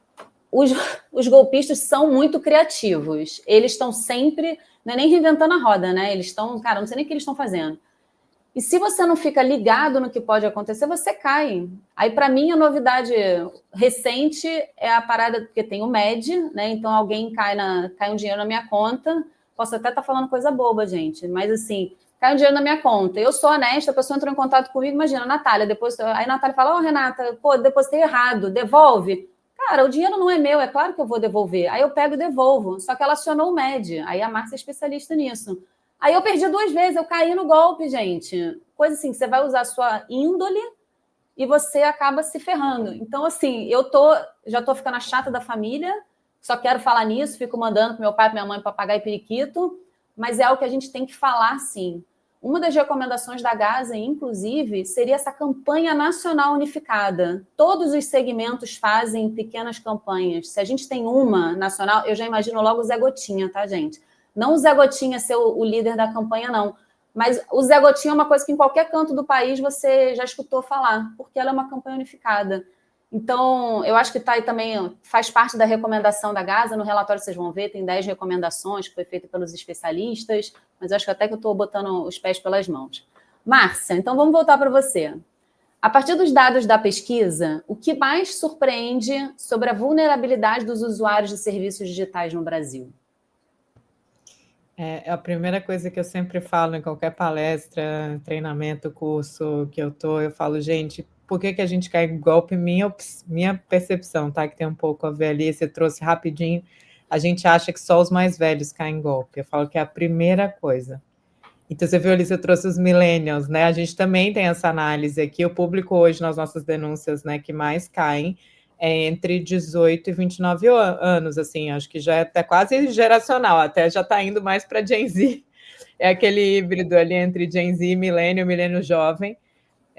os golpistas são muito criativos. Eles estão sempre, não é nem reinventando a roda, né? Eles estão, cara, não sei nem o que eles estão fazendo. E se você não fica ligado no que pode acontecer, você cai. Aí, para mim, a novidade recente é a parada, porque tem o MED, né? Então, alguém cai um dinheiro na minha conta. Posso até estar falando coisa boba, gente, mas assim, cai um dinheiro na minha conta. Eu sou honesta, a pessoa entrou em contato comigo, imagina, a Natália, aí a Natália fala, Renata, depositei errado, devolve. Cara, o dinheiro não é meu, é claro que eu vou devolver. Aí eu pego e devolvo. Só que ela acionou o MED. Aí a Márcia é especialista nisso. Aí eu perdi 2 vezes, eu caí no golpe, gente. Coisa assim, você vai usar a sua índole e você acaba se ferrando. Então, assim, já tô ficando a chata da família, só quero falar nisso, fico mandando pro meu pai e minha mãe papagaio e periquito, mas é algo que a gente tem que falar, sim. Uma das recomendações da Gasa, inclusive, seria essa campanha nacional unificada. Todos os segmentos fazem pequenas campanhas. Se a gente tem uma nacional, eu já imagino logo o Zé Gotinha, tá, gente? Não o Zé Gotinha ser o líder da campanha, não. Mas o Zé Gotinha é uma coisa que em qualquer canto do país você já escutou falar, porque ela é uma campanha unificada. Então, eu acho que está aí também, faz parte da recomendação da Gasa, no relatório vocês vão ver, tem 10 recomendações que foi feita pelos especialistas, mas eu acho que até que eu estou botando os pés pelas mãos. Márcia, então vamos voltar para você. A partir dos dados da pesquisa, o que mais surpreende sobre a vulnerabilidade dos usuários de serviços digitais no Brasil? É a primeira coisa que eu sempre falo em qualquer palestra, treinamento, curso que eu falo, gente, por que a gente cai em golpe, minha percepção, tá? Que tem um pouco a ver ali, você trouxe rapidinho, a gente acha que só os mais velhos caem em golpe. Eu falo que é a primeira coisa. Então, você viu ali, você trouxe os millennials, né? A gente também tem essa análise aqui. O público hoje, nas nossas denúncias, né, que mais caem é entre 18 e 29 anos, assim, acho que já é até quase geracional, até já está indo mais para Gen Z. É aquele híbrido ali entre Gen Z e milênio jovem.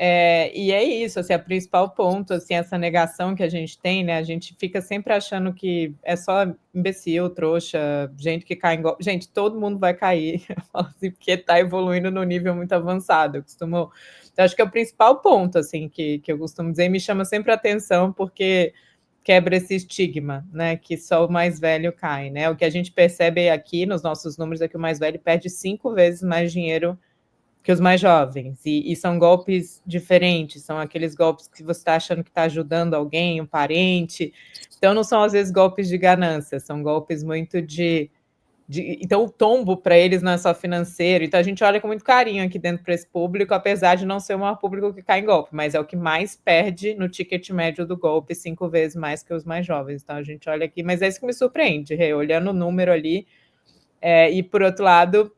E é isso, assim, é o principal ponto, assim, essa negação que a gente tem, né? A gente fica sempre achando que é só imbecil, trouxa, gente que cai em golpe. Gente, todo mundo vai cair, assim, porque está evoluindo num nível muito avançado. Então, acho que é o principal ponto, assim, que eu costumo dizer, e me chama sempre a atenção, porque quebra esse estigma, né? Que só o mais velho cai, né? O que a gente percebe aqui nos nossos números é que o mais velho perde 5 vezes mais dinheiro que os mais jovens, e são golpes diferentes, são aqueles golpes que você está achando que está ajudando alguém, um parente, então não são às vezes golpes de ganância, são golpes muito de então o tombo para eles não é só financeiro, então a gente olha com muito carinho aqui dentro para esse público, apesar de não ser o maior público que cai em golpe, mas é o que mais perde no ticket médio do golpe, 5 vezes mais que os mais jovens, então a gente olha aqui, mas é isso que me surpreende, olhando o número ali, e por outro lado,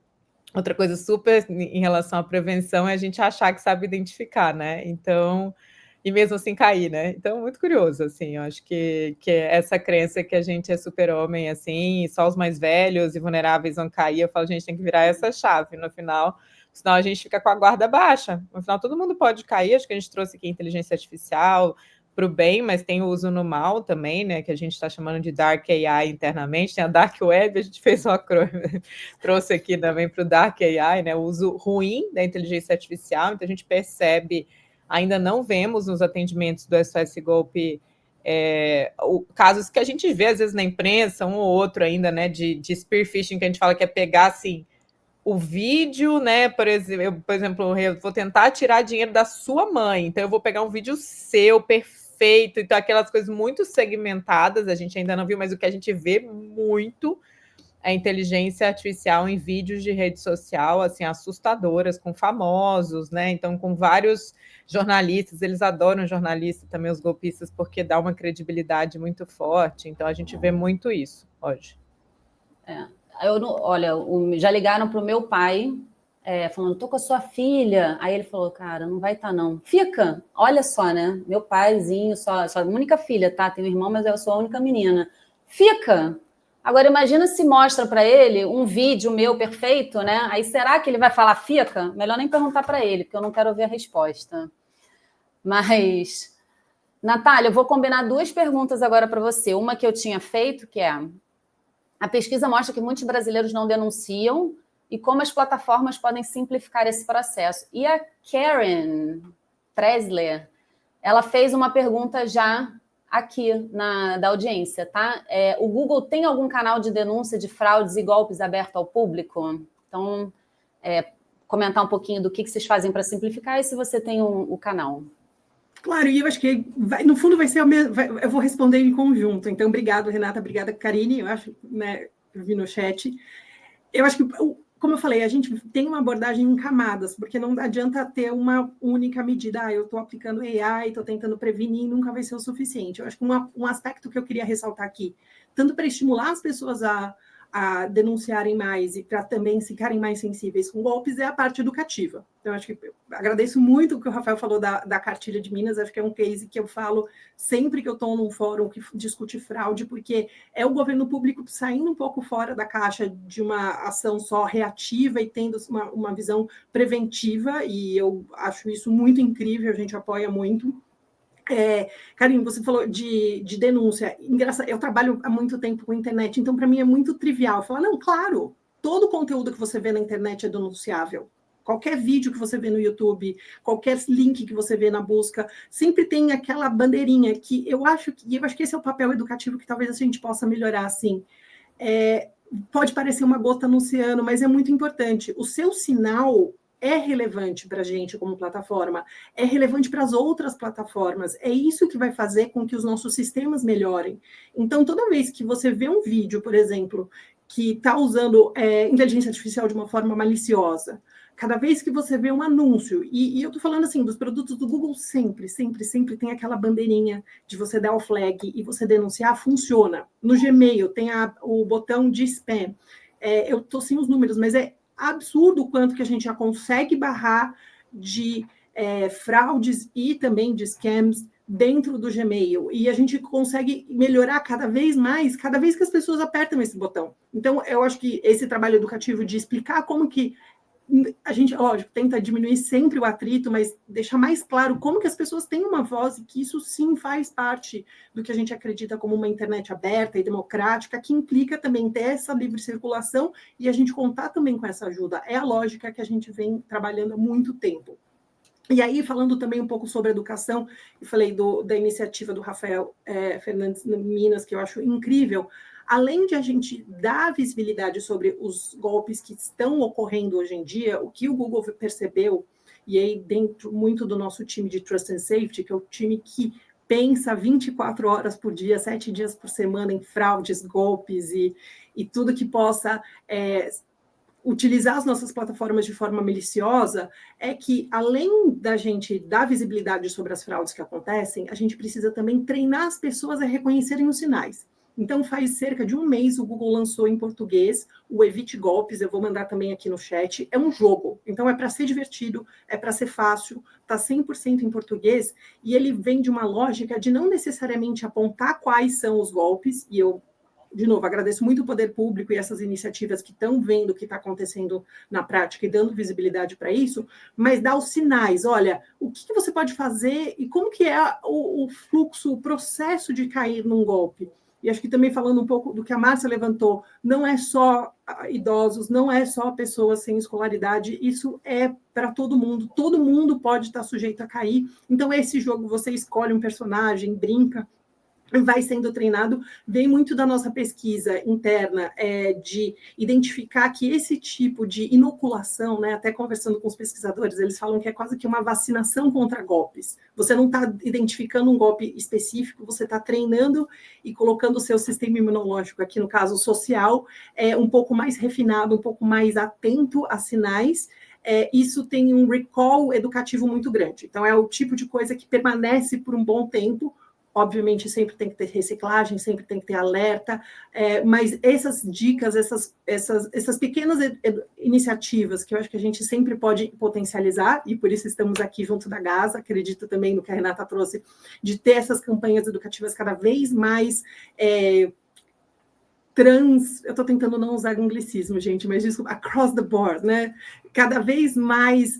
outra coisa super em relação à prevenção é a gente achar que sabe identificar, né? Então, e mesmo assim cair, né? Então, muito curioso, assim, eu acho que essa crença que a gente é super-homem, assim, e só os mais velhos e vulneráveis vão cair, eu falo, a gente tem que virar essa chave no final, senão a gente fica com a guarda baixa. No final, todo mundo pode cair, acho que a gente trouxe aqui inteligência artificial para o bem, mas tem o uso no mal também, né, que a gente está chamando de Dark AI internamente, tem a Dark Web, a gente fez um acrônimo, trouxe aqui também para o Dark AI, né, o uso ruim da inteligência artificial, então a gente percebe, ainda não vemos nos atendimentos do SOS Golpe casos que a gente vê às vezes na imprensa, um ou outro ainda, né, de spear phishing, que a gente fala que é pegar, assim, o vídeo, né, por exemplo, eu vou tentar tirar dinheiro da sua mãe, então eu vou pegar um vídeo seu, perfeito, então aquelas coisas muito segmentadas, a gente ainda não viu, mas o que a gente vê muito é a inteligência artificial em vídeos de rede social, assim, assustadoras, com famosos, né, então com vários jornalistas, eles adoram jornalistas também, os golpistas, porque dá uma credibilidade muito forte, então a gente vê muito isso hoje. Olha, já ligaram para o meu pai, falando, tô com a sua filha. Aí ele falou, cara, não vai estar não. Fica, olha só, né? Meu paizinho, só a única filha, tá? Tem um irmão, mas eu sou a única menina. Fica. Agora, imagina se mostra para ele um vídeo meu perfeito, né? Aí será que ele vai falar fica? Melhor nem perguntar para ele, porque eu não quero ouvir a resposta. Mas, Natália, eu vou combinar 2 perguntas agora para você. Uma que eu tinha feito, que é... A pesquisa mostra que muitos brasileiros não denunciam e como as plataformas podem simplificar esse processo. E a Karen Presler, ela fez uma pergunta já aqui da audiência, tá? O Google tem algum canal de denúncia de fraudes e golpes aberto ao público? Então, comentar um pouquinho do que vocês fazem para simplificar e se você tem o canal. Claro, e eu acho que, no fundo, vai ser o mesmo. Eu vou responder em conjunto. Então, obrigado, Renata, obrigada, Karine. Eu acho, né, eu vi no chat. Eu acho que, como eu falei, a gente tem uma abordagem em camadas, porque não adianta ter uma única medida. Eu estou aplicando AI, estou tentando prevenir, nunca vai ser o suficiente. Eu acho que um aspecto que eu queria ressaltar aqui, tanto para estimular as pessoas a denunciarem mais e para também ficarem mais sensíveis com golpes, é a parte educativa. Então, acho que eu agradeço muito o que o Rafael falou da cartilha de Minas, acho que é um case que eu falo sempre que eu estou num fórum que discute fraude, porque é o governo público saindo um pouco fora da caixa de uma ação só reativa e tendo uma visão preventiva, e eu acho isso muito incrível, a gente apoia muito. Karine, você falou de denúncia. Engraçado, eu trabalho há muito tempo com internet, então para mim é muito trivial falar, não, claro, todo conteúdo que você vê na internet é denunciável. Qualquer vídeo que você vê no YouTube, qualquer link que você vê na busca, sempre tem aquela bandeirinha que eu acho que esse é o papel educativo que talvez a gente possa melhorar assim. Pode parecer uma gota no oceano, mas é muito importante. O seu sinal é relevante para a gente como plataforma, é relevante para as outras plataformas, é isso que vai fazer com que os nossos sistemas melhorem. Então, toda vez que você vê um vídeo, por exemplo, que está usando inteligência artificial de uma forma maliciosa, cada vez que você vê um anúncio, e eu estou falando assim, dos produtos do Google sempre tem aquela bandeirinha de você dar o flag e você denunciar, funciona. No Gmail tem o botão de spam. Eu estou sem os números, mas é absurdo o quanto que a gente já consegue barrar de fraudes e também de scams dentro do Gmail, e a gente consegue melhorar cada vez mais, cada vez que as pessoas apertam esse botão. Então, eu acho que esse trabalho educativo de explicar como que a gente, lógico, tenta diminuir sempre o atrito, mas deixar mais claro como que as pessoas têm uma voz e que isso sim faz parte do que a gente acredita como uma internet aberta e democrática, que implica também ter essa livre circulação e a gente contar também com essa ajuda. É a lógica que a gente vem trabalhando há muito tempo. E aí, falando também um pouco sobre educação, eu falei da iniciativa do Rafael Fernandes Minas, que eu acho incrível. Além de a gente dar visibilidade sobre os golpes que estão ocorrendo hoje em dia, o que o Google percebeu, e aí dentro muito do nosso time de Trust and Safety, que é o time que pensa 24 horas por dia, 7 dias por semana em fraudes, golpes e tudo que possa utilizar as nossas plataformas de forma maliciosa, é que, além da gente dar visibilidade sobre as fraudes que acontecem, a gente precisa também treinar as pessoas a reconhecerem os sinais. Então, faz cerca de um mês, o Google lançou em português o Evite Golpes, eu vou mandar também aqui no chat. É um jogo, então é para ser divertido, é para ser fácil, está 100% em português, e ele vem de uma lógica de não necessariamente apontar quais são os golpes, e eu, de novo, agradeço muito o poder público e essas iniciativas que estão vendo o que está acontecendo na prática e dando visibilidade para isso, mas dar os sinais, olha, o que você pode fazer e como que é o fluxo, o processo de cair num golpe. E acho que também falando um pouco do que a Márcia levantou, não é só idosos, não é só pessoas sem escolaridade, isso é para todo mundo pode estar sujeito a cair. Então, esse jogo, você escolhe um personagem, brinca, vai sendo treinado, vem muito da nossa pesquisa interna de identificar que esse tipo de inoculação, né, até conversando com os pesquisadores, eles falam que é quase que uma vacinação contra golpes. Você não está identificando um golpe específico, você está treinando e colocando o seu sistema imunológico, aqui no caso social, um pouco mais refinado, um pouco mais atento a sinais. Isso tem um recall educativo muito grande. Então, é o tipo de coisa que permanece por um bom tempo. Obviamente, sempre tem que ter reciclagem, sempre tem que ter alerta, mas essas dicas, essas pequenas iniciativas que eu acho que a gente sempre pode potencializar, e por isso estamos aqui junto da Gaza, acredito também no que a Renata trouxe, de ter essas campanhas educativas cada vez mais eu estou tentando não usar anglicismo, gente, mas desculpa, across the board, né? Cada vez mais...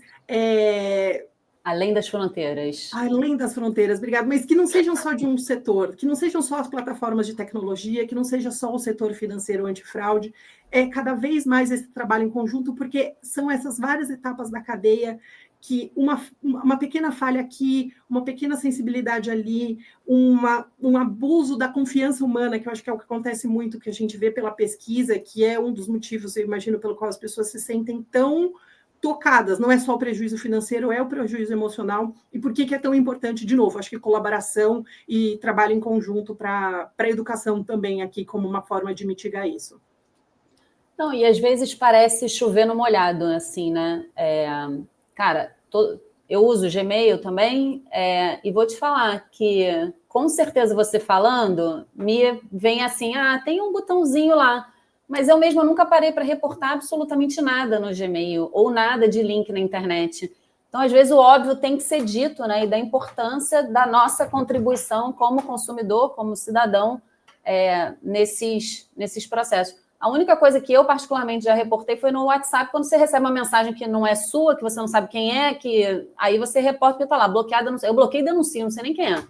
Além das fronteiras. Além das fronteiras, obrigado. Mas que não sejam só de um setor, que não sejam só as plataformas de tecnologia, que não seja só o setor financeiro antifraude. É cada vez mais esse trabalho em conjunto, porque são essas várias etapas da cadeia que uma pequena falha aqui, uma pequena sensibilidade ali, um abuso da confiança humana, que eu acho que é o que acontece muito, que a gente vê pela pesquisa, que é um dos motivos, eu imagino, pelo qual as pessoas se sentem tão tocadas, não é só o prejuízo financeiro, é o prejuízo emocional. E por que é tão importante? De novo, acho que colaboração e trabalho em conjunto para a educação também aqui, como uma forma de mitigar isso. Não, e às vezes parece chover no molhado, assim, né? Cara, eu uso o Gmail também, e vou te falar que, com certeza, você falando, me vem assim, tem um botãozinho lá. Mas eu mesma nunca parei para reportar absolutamente nada no Gmail, ou nada de link na internet. Então, às vezes, o óbvio tem que ser dito, né? E da importância da nossa contribuição como consumidor, como cidadão, nesses processos. A única coisa que eu, particularmente, já reportei foi no WhatsApp, quando você recebe uma mensagem que não é sua, que você não sabe quem é, que aí você reporta porque está lá, bloqueada, eu bloqueio e denuncio, não sei nem quem é.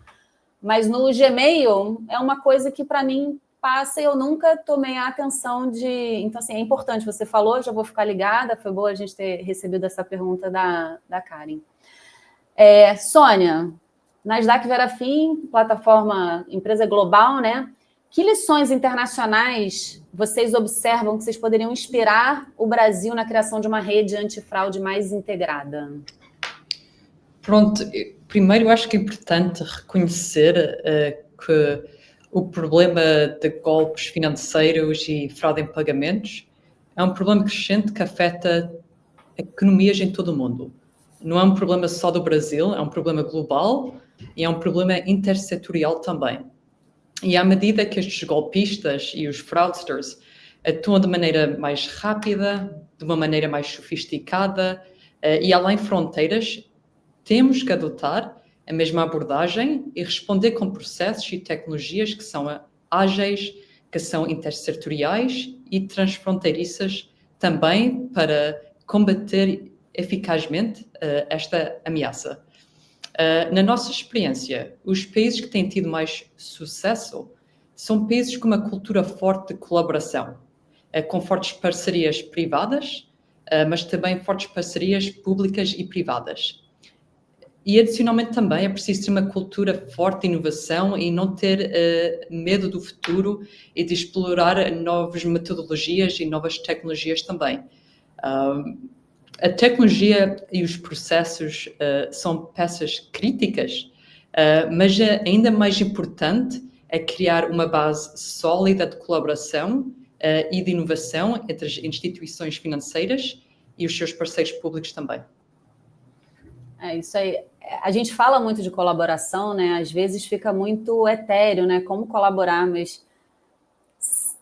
Mas no Gmail é uma coisa que, para mim, passa e eu nunca tomei a atenção de... Então, assim, é importante, você falou, já vou ficar ligada, foi boa a gente ter recebido essa pergunta da Karen. Sônia, Nasdaq Verafin, plataforma, empresa global, né? Que lições internacionais vocês observam que vocês poderiam inspirar o Brasil na criação de uma rede antifraude mais integrada? Pronto, primeiro eu acho que é importante reconhecer que o problema de golpes financeiros e fraude em pagamentos é um problema crescente que afeta economias em todo o mundo. Não é um problema só do Brasil, é um problema global e é um problema intersetorial também. E à medida que estes golpistas e os fraudsters atuam de maneira mais rápida, de uma maneira mais sofisticada e além fronteiras, temos que adotar a mesma abordagem e responder com processos e tecnologias que são ágeis, que são intersetoriais e transfronteiriças também para combater eficazmente esta ameaça. Na nossa experiência, os países que têm tido mais sucesso são países com uma cultura forte de colaboração, com fortes parcerias privadas, mas também fortes parcerias públicas e privadas. E, adicionalmente, também é preciso ter uma cultura forte de inovação e não ter medo do futuro e de explorar novas metodologias e novas tecnologias também. A tecnologia e os processos são peças críticas, mas ainda mais importante é criar uma base sólida de colaboração e de inovação entre as instituições financeiras e os seus parceiros públicos também. É isso aí. A gente fala muito de colaboração, né? Às vezes fica muito etéreo, né? Como colaborar, mas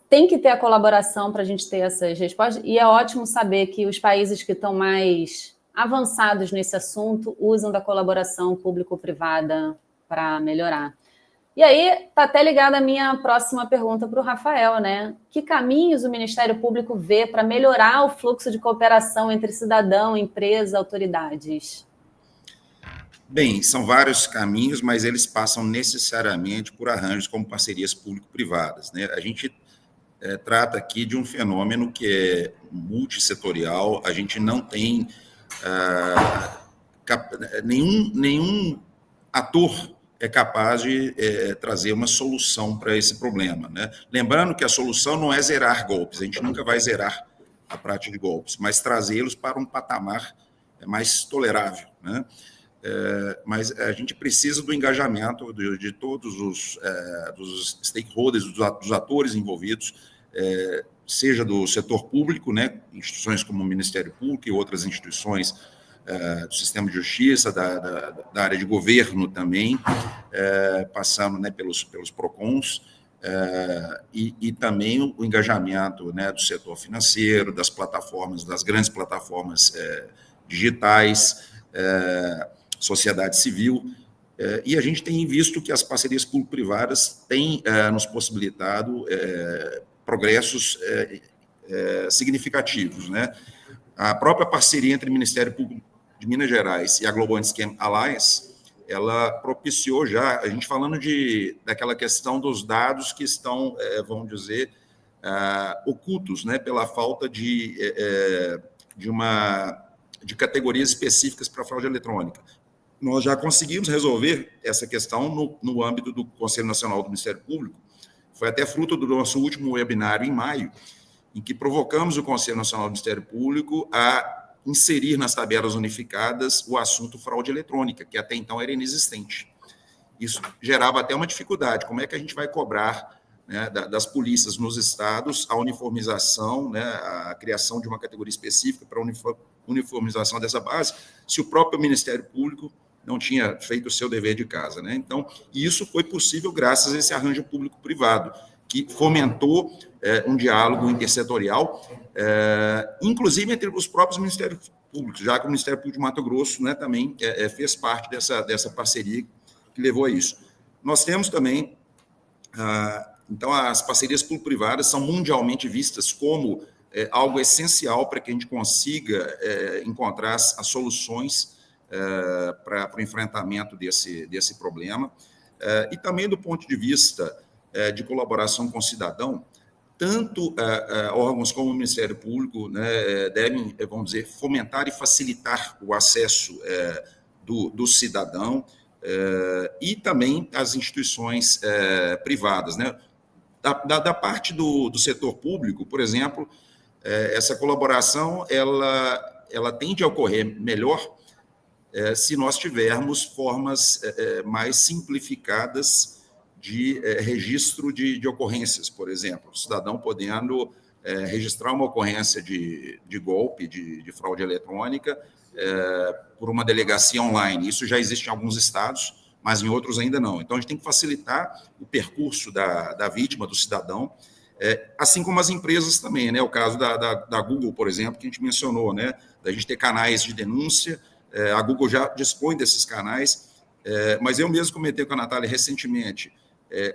tem que ter a colaboração para a gente ter essas respostas. E é ótimo saber que os países que estão mais avançados nesse assunto usam da colaboração público-privada para melhorar. E aí, está até ligada a minha próxima pergunta para o Rafael, né? Que caminhos o Ministério Público vê para melhorar o fluxo de cooperação entre cidadão, empresa, autoridades? Bem, são vários caminhos, mas eles passam necessariamente por arranjos como parcerias público-privadas, né? A gente trata aqui de um fenômeno que é multissetorial, a gente não tem nenhum ator é capaz de trazer uma solução para esse problema, né? Lembrando que a solução não é zerar golpes, a gente nunca vai zerar a prática de golpes, mas trazê-los para um patamar mais tolerável, né? Mas a gente precisa do engajamento de todos dos stakeholders, dos atores envolvidos, seja do setor público, né, instituições como o Ministério Público e outras instituições do sistema de justiça, da área de governo também, passando, né, pelos PROCONs, e também o engajamento, né, do setor financeiro, das plataformas, das grandes plataformas digitais, sociedade civil, e a gente tem visto que as parcerias público-privadas têm nos possibilitado progressos significativos, né? A própria parceria entre o Ministério Público de Minas Gerais e a Global Anti-Scam Alliance, ela propiciou já, a gente falando daquela questão dos dados que estão, vamos dizer, ocultos, né, pela falta de categorias específicas para fraude eletrônica. Nós já conseguimos resolver essa questão no âmbito do Conselho Nacional do Ministério Público. Foi até fruto do nosso último webinário em maio, em que provocamos o Conselho Nacional do Ministério Público a inserir nas tabelas unificadas o assunto fraude eletrônica, que até então era inexistente. Isso gerava até uma dificuldade. Como é que a gente vai cobrar, né, das polícias nos estados a uniformização, né, a criação de uma categoria específica para uniformização dessa base, se o próprio Ministério Público não tinha feito o seu dever de casa, né? Então, isso foi possível graças a esse arranjo público-privado, que fomentou um diálogo intersetorial, inclusive entre os próprios Ministérios Públicos, já que o Ministério Público de Mato Grosso, né, também fez parte dessa parceria que levou a isso. Nós temos também, então, as parcerias público-privadas são mundialmente vistas como algo essencial para que a gente consiga encontrar as soluções para o enfrentamento desse problema. E também do ponto de vista de colaboração com o cidadão, tanto órgãos como o Ministério Público, né, devem, vamos dizer, fomentar e facilitar o acesso do cidadão e também as instituições privadas, né? Da parte do setor público, por exemplo, essa colaboração ela tende a ocorrer melhor se nós tivermos formas mais simplificadas de registro de ocorrências, por exemplo, o cidadão podendo registrar uma ocorrência de golpe, de fraude eletrônica, por uma delegacia online. Isso já existe em alguns estados, mas em outros ainda não. Então, a gente tem que facilitar o percurso da vítima, do cidadão, assim como as empresas também, né? O caso da Google, por exemplo, que a gente mencionou, né? Da gente ter canais de denúncia, a Google já dispõe desses canais, mas eu mesmo comentei com a Natália recentemente,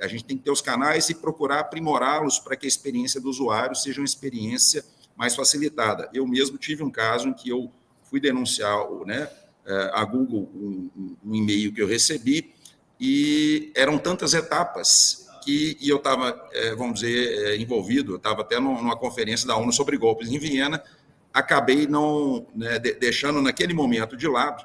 a gente tem que ter os canais e procurar aprimorá-los para que a experiência do usuário seja uma experiência mais facilitada. Eu mesmo tive um caso em que eu fui denunciar, né, a Google um e-mail que eu recebi, e eram tantas etapas que eu estava, vamos dizer, envolvido, eu estava até numa conferência da ONU sobre golpes em Viena, acabei não, né, deixando naquele momento de lado,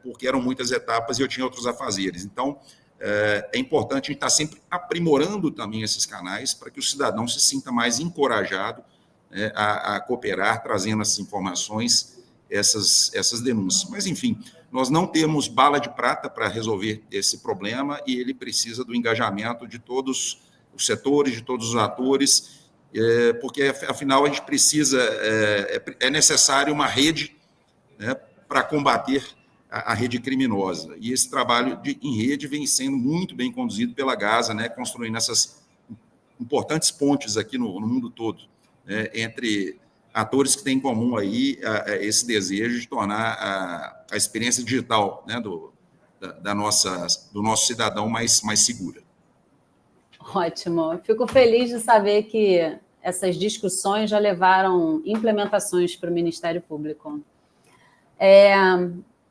porque eram muitas etapas e eu tinha outros afazeres. Então, é importante a gente estar sempre aprimorando também esses canais para que o cidadão se sinta mais encorajado, né, a cooperar, trazendo essas informações, essas denúncias. Mas, enfim, nós não temos bala de prata para resolver esse problema e ele precisa do engajamento de todos os setores, de todos os atores, porque, afinal, a gente precisa, é necessário uma rede, né, para combater a rede criminosa. E esse trabalho em rede vem sendo muito bem conduzido pela Gaza, né, construindo essas importantes pontes aqui no mundo todo, né, entre atores que têm em comum aí esse desejo de tornar a experiência digital, né, do nosso cidadão mais segura. Ótimo. Fico feliz de saber que essas discussões já levaram implementações para o Ministério Público.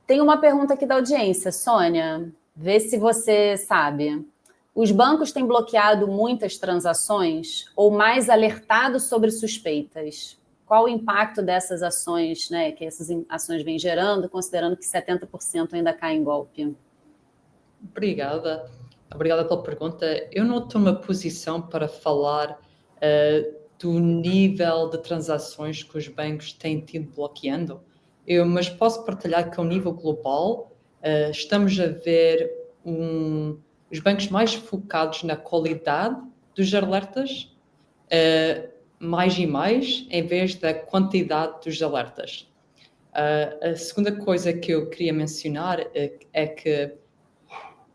Tem uma pergunta aqui da audiência, Sônia, vê se você sabe. Os bancos têm bloqueado muitas transações ou mais alertado sobre suspeitas? Qual o impacto dessas ações, né, que essas ações vêm gerando, considerando que 70% ainda cai em golpe? Obrigada pela pergunta. Eu não estou numa posição para falar do nível de transações que os bancos têm tido bloqueando, mas posso partilhar que, ao nível global, estamos a ver os bancos mais focados na qualidade dos alertas, mais e mais, em vez da quantidade dos alertas. A segunda coisa que eu queria mencionar é que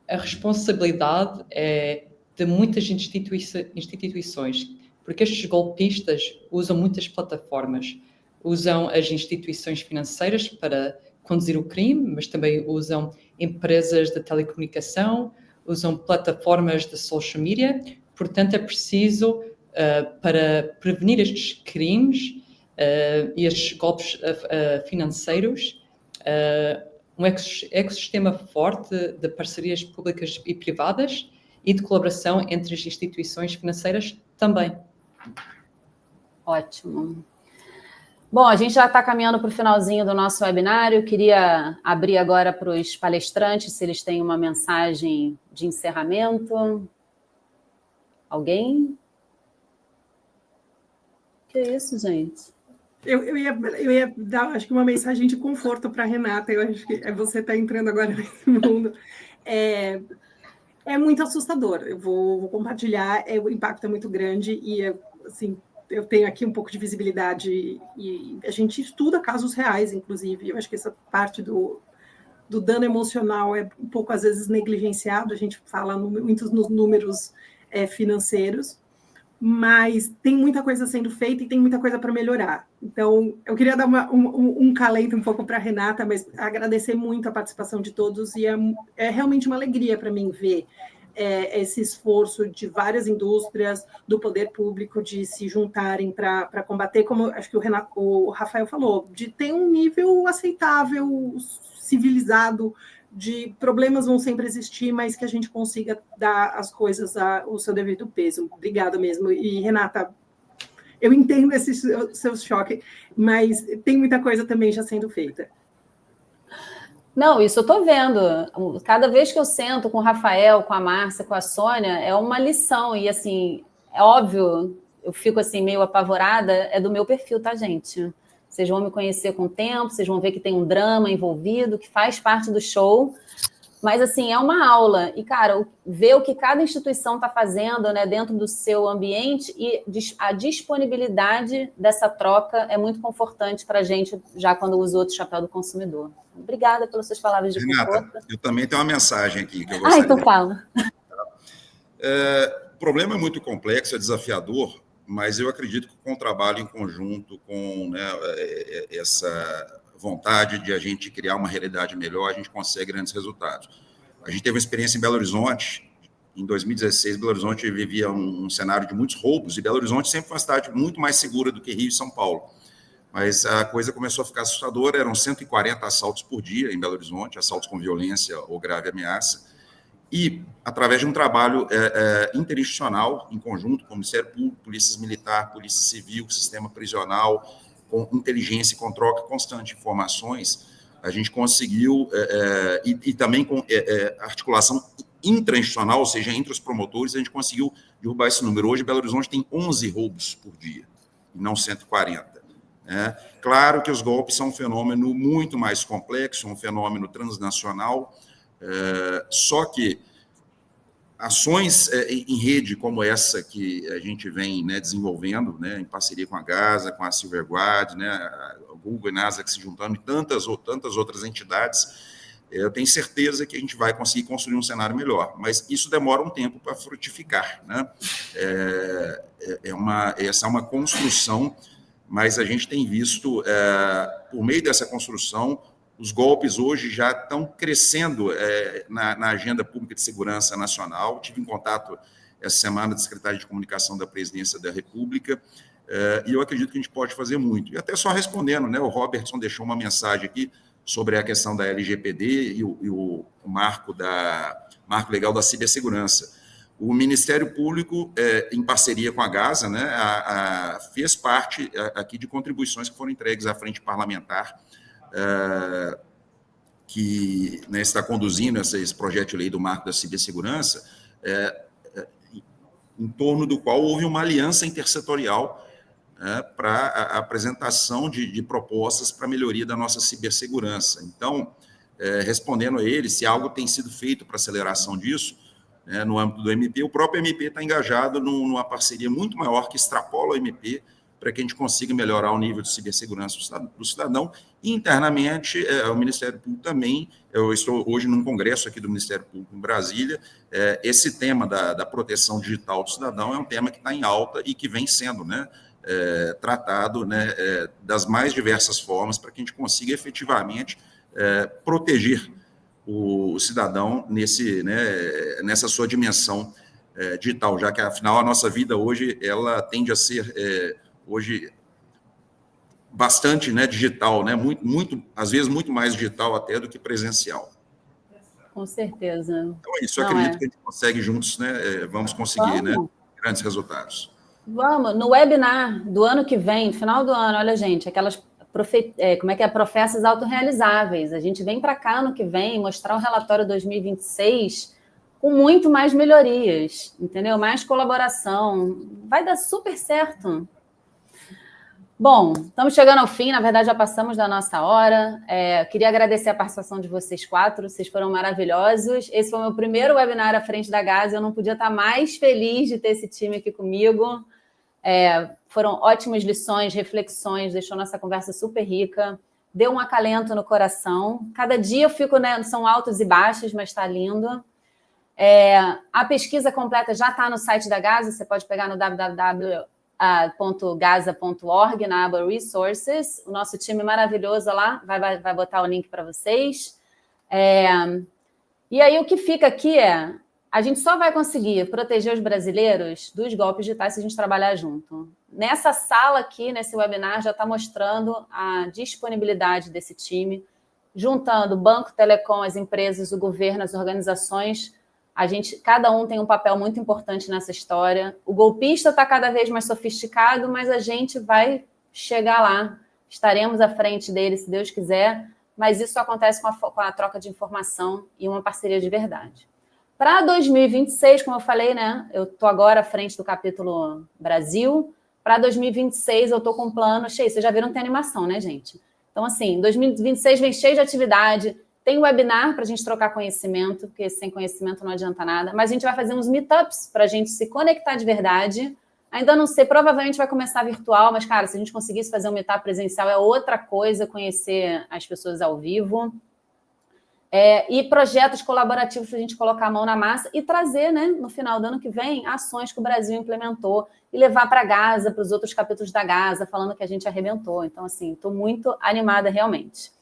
a responsabilidade é de muitas instituições, porque estes golpistas usam muitas plataformas, usam as instituições financeiras para conduzir o crime, mas também usam empresas de telecomunicação, usam plataformas de social media. Portanto, é preciso, para prevenir estes crimes e estes golpes financeiros, um ecossistema forte de parcerias públicas e privadas e de colaboração entre as instituições financeiras também. Ótimo. Bom, a gente já está caminhando para o finalzinho do nosso webinário. Eu queria abrir agora para os palestrantes, se eles têm uma mensagem de encerramento. Alguém? Que isso, gente? Eu ia dar, acho que, uma mensagem de conforto para a Renata. Eu acho que você está entrando agora nesse mundo. É muito assustador. Eu vou compartilhar. O impacto é muito grande e, assim, eu tenho aqui um pouco de visibilidade e a gente estuda casos reais, inclusive. Eu acho que essa parte do dano emocional é um pouco, às vezes, negligenciado. A gente fala muito nos números financeiros, mas tem muita coisa sendo feita e tem muita coisa para melhorar. Então, eu queria dar um calento um pouco para a Renata, mas agradecer muito a participação de todos e é realmente uma alegria para mim ver esse esforço de várias indústrias, do poder público, de se juntarem para combater, como acho que o Rafael falou, de ter um nível aceitável, civilizado, de problemas vão sempre existir, mas que a gente consiga dar às coisas o seu devido peso. Obrigada mesmo. E, Renata, eu entendo esse seu choque, mas tem muita coisa também já sendo feita. Não, isso eu estou vendo. Cada vez que eu sento com o Rafael, com a Márcia, com a Sônia, é uma lição. E, assim, é óbvio, eu fico assim meio apavorada, é do meu perfil, tá, gente? Vocês vão me conhecer com o tempo, vocês vão ver que tem um drama envolvido, que faz parte do show. Mas, assim, é uma aula. E, cara, ver o que cada instituição está fazendo, né, dentro do seu ambiente e a disponibilidade dessa troca é muito confortante para a gente, já quando usa outro chapéu do consumidor. Obrigada pelas suas palavras de conforto. Eu também tenho uma mensagem aqui que eu gostaria então fala. O problema é muito complexo, é desafiador, mas eu acredito que com o trabalho em conjunto, com, né, essa vontade de a gente criar uma realidade melhor, a gente consegue grandes resultados. A gente teve uma experiência em Belo Horizonte. Em 2016, Belo Horizonte vivia um cenário de muitos roubos, e Belo Horizonte sempre foi uma cidade muito mais segura do que Rio e São Paulo. Mas a coisa começou a ficar assustadora, eram 140 assaltos por dia em Belo Horizonte, assaltos com violência ou grave ameaça, e através de um trabalho interinstitucional, em conjunto com o Ministério Público, Polícia Militar, Polícia Civil, Sistema Prisional, com inteligência e com troca constante de informações, a gente conseguiu, e também com articulação intrainstitucional, ou seja, entre os promotores, a gente conseguiu derrubar esse número. Hoje, Belo Horizonte tem 11 roubos por dia, e não 140. Claro que os golpes são um fenômeno muito mais complexo, um fenômeno transnacional, só que ações em rede como essa que a gente vem, né, desenvolvendo, né, em parceria com a Gaza, com a Silverguard, né, a Google e NASA se juntando, e tantas outras entidades, eu tenho certeza que a gente vai conseguir construir um cenário melhor, mas isso demora um tempo para frutificar, né? Essa é uma construção, mas a gente tem visto, por meio dessa construção, os golpes hoje já estão crescendo na agenda pública de segurança nacional. Tive em contato essa semana com o secretário de Comunicação da Presidência da República, e eu acredito que a gente pode fazer muito. E até só respondendo, né, o Robertson deixou uma mensagem aqui sobre a questão da LGPD e o marco legal da cibersegurança. O Ministério Público, em parceria com a Gaza, né, fez parte aqui de contribuições que foram entregues à frente parlamentar, que, né, está conduzindo esse projeto de lei do marco da cibersegurança, em torno do qual houve uma aliança intersetorial para a apresentação de propostas para a melhoria da nossa cibersegurança. Então, respondendo a ele, se algo tem sido feito para aceleração disso, no âmbito do MP, o próprio MP está engajado numa parceria muito maior que extrapola o MP, para que a gente consiga melhorar o nível de cibersegurança do cidadão. E, internamente, o Ministério Público também, eu estou hoje num congresso aqui do Ministério Público em Brasília, esse tema da proteção digital do cidadão é um tema que está em alta e que vem sendo, né, tratado, né, das mais diversas formas, para que a gente consiga efetivamente proteger o cidadão nessa sua dimensão digital, já que, afinal, a nossa vida hoje ela tende a ser... hoje, bastante, né, digital, né, muito, às vezes, muito mais digital até do que presencial. Com certeza. Então é isso, eu acredito que a gente consegue juntos, né, vamos conseguir, né, grandes resultados. Vamos, no webinar do ano que vem, final do ano, olha, gente, aquelas profecias autorrealizáveis, a gente vem para cá ano que vem mostrar o relatório 2026 com muito mais melhorias, entendeu? Mais colaboração, vai dar super certo. Bom, estamos chegando ao fim, na verdade já passamos da nossa hora. Queria agradecer a participação de vocês 4, vocês foram maravilhosos. Esse foi o meu primeiro webinar à frente da Gaza, eu não podia estar mais feliz de ter esse time aqui comigo. Foram ótimas lições, reflexões, deixou nossa conversa super rica, deu um acalento no coração. Cada dia eu fico, né, são altos e baixos, mas está lindo. A pesquisa completa já está no site da Gaza, você pode pegar no www.gaza.org, na aba Resources. O nosso time maravilhoso lá vai botar o link para vocês. E aí o que fica aqui a gente só vai conseguir proteger os brasileiros dos golpes digitais se a gente trabalhar junto. Nessa sala aqui, nesse webinar, já está mostrando a disponibilidade desse time, juntando o banco, telecom, as empresas, o governo, as organizações. Cada um tem um papel muito importante nessa história. O golpista está cada vez mais sofisticado, mas a gente vai chegar lá. Estaremos à frente dele, se Deus quiser, mas isso acontece com a troca de informação e uma parceria de verdade. Para 2026, como eu falei, né? Eu estou agora à frente do capítulo Brasil. Para 2026, eu estou com um plano cheio. Vocês já viram que tem animação, né, gente? Então, assim, 2026 vem cheio de atividade. Tem webinar para a gente trocar conhecimento, porque sem conhecimento não adianta nada. Mas a gente vai fazer uns meetups para a gente se conectar de verdade. Ainda não sei, provavelmente vai começar virtual, mas, cara, se a gente conseguisse fazer um meetup presencial, é outra coisa conhecer as pessoas ao vivo. E projetos colaborativos para a gente colocar a mão na massa e trazer, né, no final do ano que vem, ações que o Brasil implementou e levar para Gaza, para os outros capítulos da Gaza, falando que a gente arrebentou. Então, assim, estou muito animada realmente.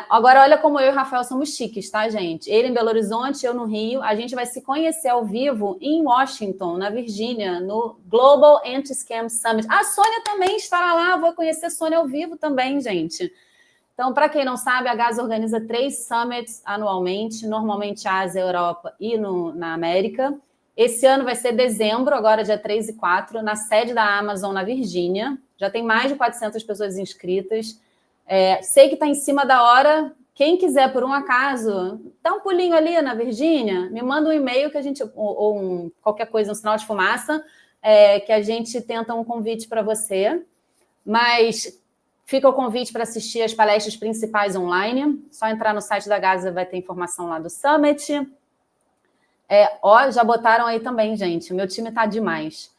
Agora, olha como eu e o Rafael somos chiques, tá, gente? Ele em Belo Horizonte, eu no Rio. A gente vai se conhecer ao vivo em Washington, na Virgínia, no Global Anti-Scam Summit. A Sônia também estará lá, vou conhecer a Sônia ao vivo também, gente. Então, para quem não sabe, a Gaza organiza 3 summits anualmente, normalmente Ásia, Europa e na América. Esse ano vai ser dezembro, agora dia 3 e 4, na sede da Amazon, na Virgínia. Já tem mais de 400 pessoas inscritas. Sei que está em cima da hora. Quem quiser, por um acaso, dá um pulinho ali na Virgínia, me manda um e-mail que a gente, ou qualquer coisa, um sinal de fumaça, que a gente tenta um convite para você. Mas fica o convite para assistir as palestras principais online. Só entrar no site da Gaza, vai ter informação lá do Summit. Já botaram aí também, gente. O meu time está demais.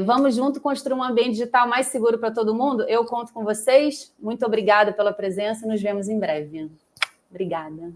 Vamos junto construir um ambiente digital mais seguro para todo mundo? Eu conto com vocês. Muito obrigada pela presença. Nos vemos em breve. Obrigada.